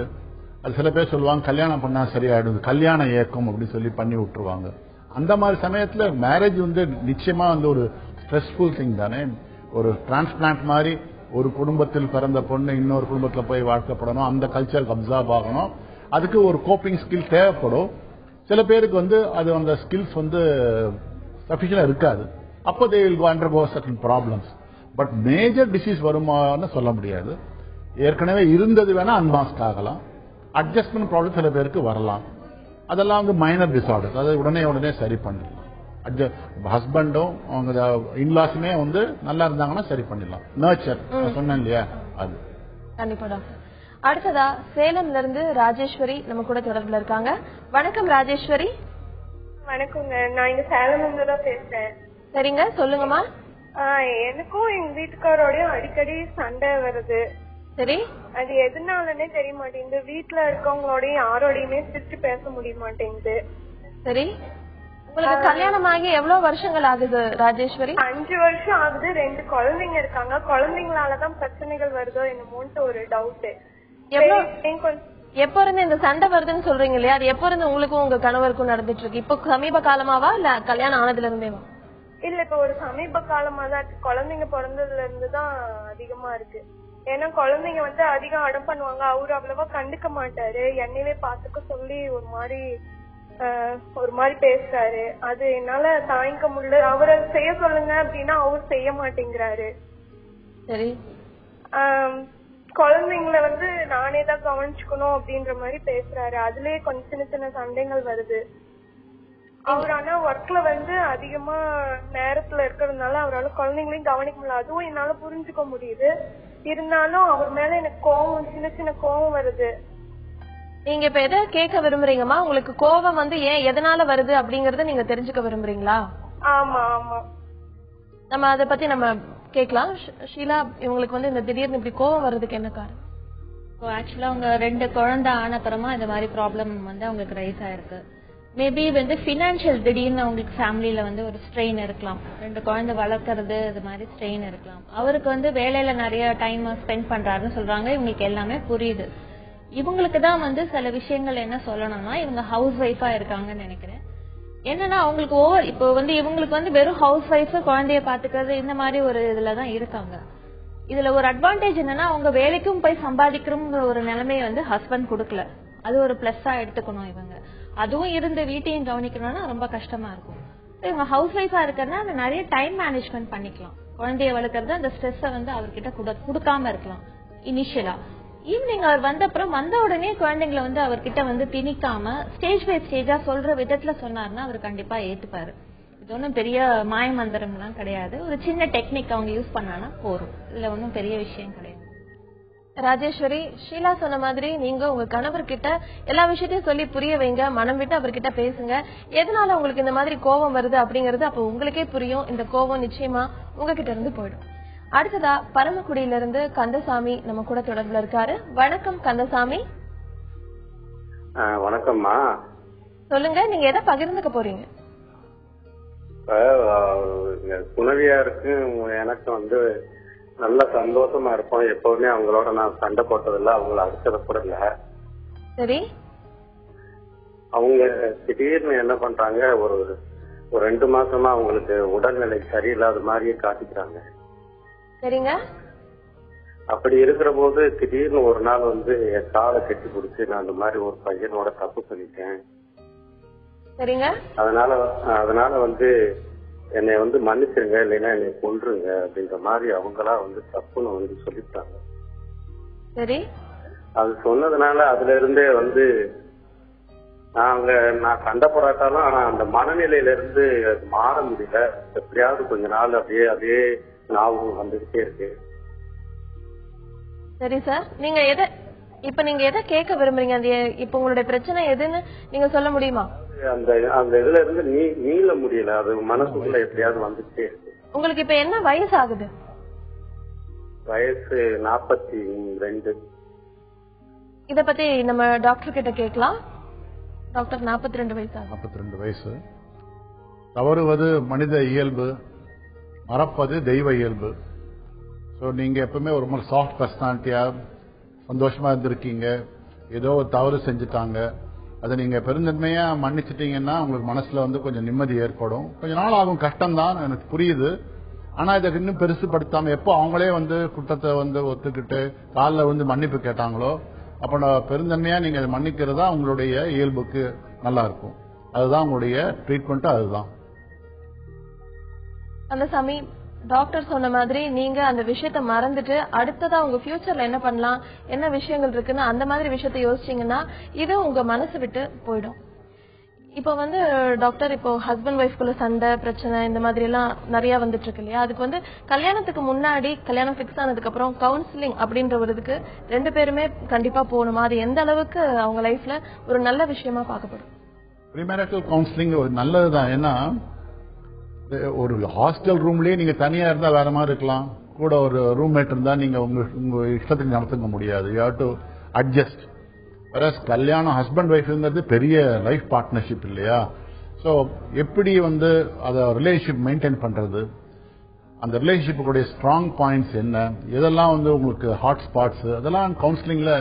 அது சில பேர் சொல்லுவாங்க கல்யாணம் பண்ணா சரியாயிடும், கல்யாண ஏக்கம் அப்படின்னு சொல்லி பண்ணி விட்டுருவாங்க. அந்த மாதிரி சமயத்துல மேரேஜ் வந்து நிச்சயமா வந்து ஒரு ஸ்ட்ரெஸ்ஃபுல் திங் தானே. ஒரு டிரான்ஸ்பிளான்ட் மாதிரி ஒரு குடும்பத்தில் பிறந்த பொண்ணு இன்னொரு குடும்பத்துல போய் வாழ்க்கப்படணும், அந்த கல்ச்சருக்கு அப்சர்வ் ஆகணும், அதுக்கு ஒரு கோப்பிங் ஸ்கில் தேவைப்படும். சில பேருக்கு வந்து அது அந்த ஸ்கில்ஸ் வந்து சஃபிஷியண்டா இருக்காது, அப்போ they will undergo certain problems. But major disease வருமானு சொல்ல முடியாது. ஏற்கனவே இருந்தது வேணா அன்மாஸ்க் ஆகலாம், அட்ஜஸ்ட்மெண்ட் ப்ராப்ளம் சில பேருக்கு வரலாம். அதெல்லாம் வந்து மைனர் டிசார்டர், அதை உடனே சரி பண்ணிடலாம். ஹஸ்பண்டும் அவங்க இன்லாஸுமே வந்து நல்லா இருந்தாங்கன்னா சரி பண்ணிடலாம். நர்ச்சர் சொன்னேன் இல்லையா, அது கண்டிப்பா டாக்டர். அடுத்ததா சேலம்ல இருந்து ராஜேஸ்வரி நம்ம கூட தொடர்புல இருக்காங்க. வணக்கம் ராஜேஸ்வரி. வணக்கங்க, நான் இங்க சேலம்ல தான் பேசுறேன். சரிங்க, சொல்லுங்கம்மா. எனக்கும் எங்க வீட்டுக்காரோடயும் அடிக்கடி சண்டை வருது. சரி, அது எதனாலன்னே தெரிய மாட்டேங்குது. வீட்டுல இருக்கவங்களோடயும் யாரோடையுமே சிரிச்சு பேச முடிய மாட்டேங்குது. சரி, உங்களுக்கு கல்யாணம் ஆகி எவ்வளவு வருஷங்கள் ஆகுது ராஜேஸ்வரி? 5 வருஷம் ஆகுது. 2 குழந்தைங்க இருக்காங்க. குழந்தைங்களாலதான் பிரச்சனைகள் வருதோ என்னமோன்ட்டு ஒரு டவுட். எப்ப இருந்து இந்த சண்டை வருதுன்னு சொல்றீங்க இல்லையா, அது எப்ப இருந்து உங்களுக்கும் உங்க கணவருக்கும் நடந்துட்டு இருக்கு? இப்ப சமீப காலமாவா இல்ல கல்யாணம் ஆனதுல இருந்தேவா? இல்ல, இப்ப ஒரு சமீப காலமா தான். குழந்தைங்க பிறந்ததுல இருந்துதான் அதிகமா இருக்கு. ஏன்னா குழந்தைங்க வந்து அதிகம் அடம் பண்ணுவாங்க, அவரு அவ்வளவா கண்டுக்க மாட்டாரு. என்னையே பாத்துக்க சொல்லி ஒரு மாதிரி பேசுறாரு. அது என்னால தாங்கிக்க முடியல. அவரை செய்ய சொல்லுங்க அப்படின்னா அவரு செய்ய மாட்டேங்கிறாரு. சரி, குழந்தைங்களை வந்து நானே தான் கவனிச்சுக்கணும் அப்படின்ற மாதிரி பேசுறாரு. அதுலயே கொஞ்சம் சின்ன சின்ன சண்டைகள் வருது. அவர் ஆனா ஒர்க்ல வந்து அதிகமா நேரத்துல இருக்கிறதுனால அவரால் குழந்தைங்களையும் கவனிக்க முடியல. அதுவும் என்னால புரிஞ்சுக்க முடியுது. இருந்தாலும் அவர் மேல எனக்கு கோவம், சின்ன சின்ன கோவம் வருது. நீங்க இப்ப எதை கேட்க விரும்புறீங்கம்மா? உங்களுக்கு கோவம் வந்து ஏன் எதனால வருது அப்படிங்கறத நீங்க தெரிஞ்சுக்க விரும்புறீங்களா? ஆமா ஆமா, நம்ம அதை பத்தி நம்ம கேட்கலாம். ஷீலா, இவங்களுக்கு வந்து இந்த திடீர்னு இப்படி கோவம் வர்றதுக்கு என்ன காரணம்? ஆக்சுவலா அவங்க 2 குழந்தை ஆன அப்புறமா இந்த மாதிரி ப்ராப்ளம் வந்து அவங்களுக்கு ரைஸ் ஆயிருக்கு. மேபி வந்து பினான்சியல் திடீர்னு அவங்களுக்கு ஃபேமிலியில வந்து ஒரு ஸ்ட்ரெயின் இருக்கலாம். 2 குழந்தை வளர்க்கறது இது மாதிரி ஸ்ட்ரெயின் இருக்கலாம். அவருக்கு வந்து வேலையில நிறைய டைம் ஸ்பெண்ட் பண்றாருன்னு சொல்றாங்க. இவங்களுக்கு எல்லாமே புரியுது. இவங்களுக்கு தான் வந்து சில விஷயங்கள் என்ன சொல்லணும்னா, இவங்க ஹவுஸ் ஒய்ஃபா இருக்காங்கன்னு நினைக்கிறேன். என்னன்னா அவங்களுக்கு இப்போ இவங்களுக்கு வெறும் ஹவுஸ் ஒய்ஃப் குழந்தைய பாத்துக்கிறது இந்த மாதிரி ஒரு இதுலதான் இருக்காங்க. இதுல ஒரு அட்வான்டேஜ் என்னன்னா அவங்க வேலைக்கும் போய் சம்பாதிக்கிறோங்கிற ஒரு நிலைமையை ஹஸ்பண்ட் கொடுக்கல. அது ஒரு பிளஸ்ஸா எடுத்துக்கணும். இவங்க அதுவும் இருந்து வீட்டையும் கவனிக்கணும்னா ரொம்ப கஷ்டமா இருக்கும். இவங்க ஹவுஸ் ஒய்ஃபா இருக்கிறதுனா அந்த நிறைய டைம் மேனேஜ்மெண்ட் பண்ணிக்கலாம். குழந்தைய வளர்க்கறது அந்த ஸ்ட்ரெஸ் அவர்கிட்ட கொடுக்காம இருக்கலாம். இனிஷியலா ஈவினிங் அவர் வந்த உடனே குழந்தைங்களை அவர்கிட்ட திணிக்காம ஸ்டேஜ் பை ஸ்டேஜா சொல்ற விதத்துல சொன்னாருன்னா அவர் கண்டிப்பா ஏத்துப்பாரு. இது ஒன்னும் பெரிய மாய மந்திரம் எல்லாம் கிடையாது. ஒரு சின்ன டெக்னிக் அவங்க யூஸ் பண்ணானா போறோம். இதுல ஒன்னும் பெரிய விஷயம் கிடையாது. ராஜேஸ்வரி, ஷீலா சொன்ன மாதிரி நீங்க உங்க கணவர்கிட்ட எல்லா விஷயத்தையும் சொல்லி புரிய வைங்க. மனம் விட்டு அவர்கிட்ட பேசுங்க. எதனால உங்களுக்கு இந்த மாதிரி கோபம் வருது அப்படிங்கறது அப்ப உங்களுக்கே புரியும். இந்த கோபம் நிச்சயமா உங்ககிட்ட இருந்து போயிடும். அடுத்ததா பரமக்குடியில இருந்து கந்தசாமி நம்ம கூட தொடர்புல இருக்காரு. வணக்கம் கந்தசாமி. வணக்கம்மா. சொல்லுங்க, நீங்க எதை பகிர்ந்துக்க போறீங்க? துணைவியாருக்கு எனக்கு நல்ல சந்தோஷமா இருப்போம். எப்பவுமே அவங்களோட நான் சண்டை போட்டதில்ல, அவங்கள அடிச்சத கூட இல்ல. சரி. அவங்க திடீர்னு என்ன பண்றாங்க, ஒரு 2 மாசமா அவங்களுக்கு உடல்நிலை சரியில்லாத மாதிரியே காட்டிக்கிறாங்க. சரிங்க. அப்படி இருக்கிற போது திடீர்னு ஒரு நாள் என் காலை கட்டி பிடிச்சி நான் அந்த மாதிரி ஒரு பையனோட தப்பு பண்ணிட்டேன். சரிங்க. அதனால என்னை மன்னிச்சிருங்க, இல்லைன்னா என்னை கொன்றுங்க அப்படின்ற மாதிரி அவங்களா தப்புன்னு சொல்லிட்டாங்க. சரி. அது சொன்னதுனால அதுல இருந்தே நான் சண்டை போராட்டாலும் ஆனா அந்த மனநிலையில இருந்து மாற முடியல. எப்படியாவது கொஞ்ச நாள் அதே ஞாபகம் வந்துகிட்டே இருக்கு. சரி சார், நீங்க எதை கேட்க விரும்புறீங்க? இப்ப உங்களுடைய பிரச்சனை எதுன்னு நீங்க சொல்ல முடியுமா? அந்த இதுல இருந்து மீள முடியல. அது மனசுக்குள்ள எப்படியாவது வந்துட்டே இருக்கு. உங்களுக்கு இப்ப என்ன வயசு ஆகுது? வயசு 42. இத பத்தி நம்ம டாக்டர் கிட்ட கேட்கலாம். டாக்டர், 42 வயசு ஆகும். 42 வயசு. தவறுவது மனித இயல்பு, மறப்பது தெய்வ இயல்பு. ஸோ நீங்க எப்பவுமே ஒரு மாதிரி சாஃப்ட் பர்சனாலிட்டியா சந்தோஷமா இருந்திருக்கீங்க. ஏதோ ஒரு தவறு செஞ்சுட்டாங்க, அதை நீங்க பெருந்தன்மையா மன்னிச்சிட்டீங்கன்னா உங்களுக்கு மனசுல கொஞ்சம் நிம்மதி ஏற்படும். கொஞ்ச நாள் ஆகும், கஷ்டம்தான், எனக்கு புரியுது. ஆனா இதை இன்னும் பெருசுபடுத்தாம எப்போ அவங்களே குற்றத்தை ஒத்துக்கிட்டு காலில் மன்னிப்பு கேட்டாங்களோ அப்ப பெருந்தன்மையா நீங்க மன்னிக்கிறதா உங்களுடைய இயல்புக்கு நல்லா இருக்கும். அதுதான் உங்களுடைய ட்ரீட்மெண்ட். அதுதான் அந்த சாமி, டாக்டர் சொன்ன மாதிரி நீங்க அந்த விஷயத்த மறந்துட்டு அடுத்ததா உங்க ஃபியூச்சர்ல என்ன பண்ணலாம், என்ன விஷயங்கள் இருக்குன்னு அந்த மாதிரி விஷயத்த யோசிச்சீங்கன்னா இது உங்க மனசு விட்டு போயிடும். இப்போ டாக்டர், இப்போ ஹஸ்பண்ட் ஒய்ஃப்குள்ள சண்டை பிரச்சனை இந்த மாதிரி எல்லாம் நிறைய வந்துட்டு இருக்கு இல்லையா? அதுக்கு கல்யாணத்துக்கு முன்னாடி, கல்யாணம் ஃபிக்ஸ் ஆனதுக்கு அப்புறம் கவுன்சிலிங் அப்படின்ற ஒரு இதுக்கு 2 பேருமே கண்டிப்பா போகணுமா? அது எந்த அளவுக்கு அவங்க லைஃப்ல ஒரு நல்ல விஷயமா பார்க்கப்படும்? ப்ரீமேரிட்டல் கவுன்சிலிங் நல்லதுதான். ஏன்னா ஒரு ஹாஸ்டல் ரூம்லயே நீங்க தனியா இருந்தா வேற மாதிரி இருக்கலாம், கூட ஒரு ரூம்மேட் இருந்தா நீங்க உங்க இஷ்டத்துக்கு நடத்துக்க முடியாது. You have to adjust. கல்யாணம் ஹஸ்பண்ட் ஒய்ஃப்ங்கிறது பெரிய லைஃப் பார்ட்னர்ஷிப் இல்லையா? ஸோ எப்படி அதை ரிலேஷன்ஷிப் மெயின்டைன் பண்றது, அந்த ரிலேஷன்ஷிப்புடைய ஸ்ட்ராங் பாயிண்ட்ஸ் என்ன, எதெல்லாம் உங்களுக்கு ஹாட் ஸ்பாட்ஸ், அதெல்லாம் கவுன்சிலிங்ல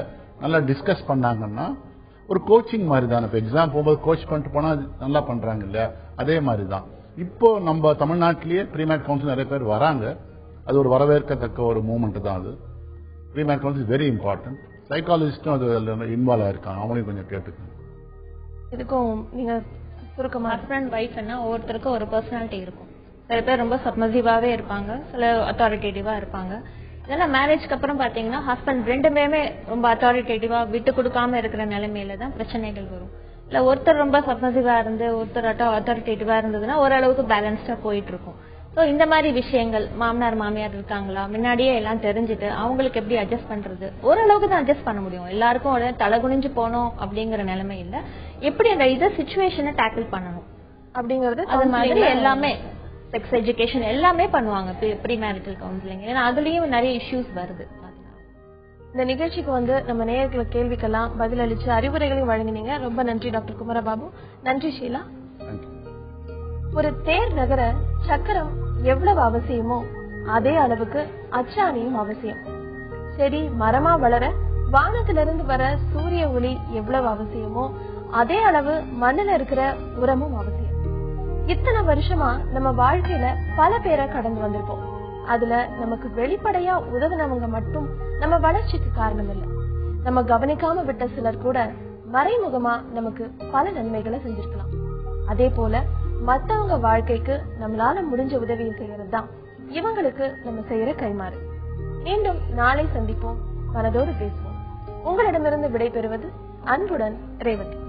நல்லா டிஸ்கஸ் பண்ணாங்கன்னா ஒரு கோச்சிங் மாதிரி தான். இப்போ எக்ஸாம் போகும்போது கோச் பண்ணிட்டு போனா நல்லா பண்றாங்க இல்லையா? அதே மாதிரி தான் இப்போ நம்ம தமிழ்நாட்டிலேயே ப்ரீமேட் கவுன்சில் நிறைய பேர் வராங்க. அது ஒரு வரவேற்கத்தக்க ஒரு மூவ்மெண்ட் தான். அது ப்ரீமேட் கவுன்சில் வெரி இம்பார்ட்டன்ட். சைக்காலஜிஸ்டும் அது இன்வால்வ் ஆயிருக்காங்க, அவங்களையும் கொஞ்சம் கேட்டுக்கணும். இதுக்கும் நீங்க சுருக்கமா, ஹஸ்பண்ட் ஒய்ஃப்னா ஒவ்வொருத்தருக்கும் ஒரு பர்சனாலிட்டி இருக்கும். சில பேர் ரொம்ப சப்மசிவாவே இருப்பாங்க, சில அத்தாரிட்டேட்டிவா இருப்பாங்க. இதெல்லாம் மேரேஜ்க்கு அப்புறம் பாத்தீங்கன்னா ஹஸ்பண்ட் 2 பேருமே ரொம்ப அத்தாரிட்டேட்டிவா விட்டு கொடுக்காம இருக்கிற நிலைமையில தான் பிரச்சனைகள் வரும். இல்ல ஒருத்தர் ரொம்ப சப்மசிவா இருந்து ஒருத்தர் அத்தாரிட்டேட்டிவா இருந்ததுன்னா ஓரளவுக்கு பேலன்ஸ்டா போயிட்டு இருக்கும். ஸோ இந்த மாதிரி விஷயங்கள், மாமனார் மாமியார் இருக்காங்களா முன்னாடியே எல்லாம் தெரிஞ்சுட்டு அவங்களுக்கு எப்படி அட்ஜஸ்ட் பண்றது, ஓரளவுக்கு தான் அட்ஜஸ்ட் பண்ண முடியும். எல்லாருக்கும் உடனே தலை குனிஞ்சு போனோம் அப்படிங்கிற நிலைமை இல்ல, எப்படி அந்த இதை சிச்சுவேஷனை டேக்கிள் பண்ணணும் அப்படிங்கறது அது மாதிரி எல்லாமே செக்ஸ் எஜுகேஷன் எல்லாமே பண்ணுவாங்க ப்ரீ மேரிட்டல் கவுன்சிலிங். ஏன்னா அதுலயும் நிறைய இஷ்யூஸ் வருது. இந்த நிகழ்ச்சிக்கு நம்ம நேயர்கள் கேள்விக்கெல்லாம் பதில் அளிச்சு அறிவுரைகளையும் வழங்கினீங்க. ரொம்ப நன்றி டாக்டர் குமரபாபு. நன்றி ஷீலா. ஒரு தேர் நகர சக்கரம் எவ்வளவு அவசியமோ அதே அளவுக்கு அச்சாணியும் அவசியம். செடி மரமா வளர வானத்திலிருந்து வர சூரிய ஒளி எவ்வளவு அவசியமோ அதே அளவு மண்ணில் இருக்கிற உரமும் அவசியம். இத்தனை வருஷமா நம்ம வாழ்க்கையில பல பேரை கடந்து வந்திருப்போம். அதுல நமக்கு வெளிப்படையா உதவினவங்க மட்டும் நம்ம வளர்ச்சிக்கு காரணம் இல்லை. நம்ம கவனிக்காம விட்ட சிலர் கூட மறைமுகமா நமக்கு பல நன்மைகளை செஞ்சிருக்கலாம். அதே போல மத்தவங்க வாழ்க்கைக்கு நம்மளால முடிஞ்ச உதவியை செய்யறதுதான் இவங்களுக்கு நம்ம செய்யற கைமாறு. மீண்டும் நாளை சந்திப்போம். மனதோடு பேசுவோம். உங்களிடமிருந்து விடைபெறுவது அன்புடன் ரேவதி.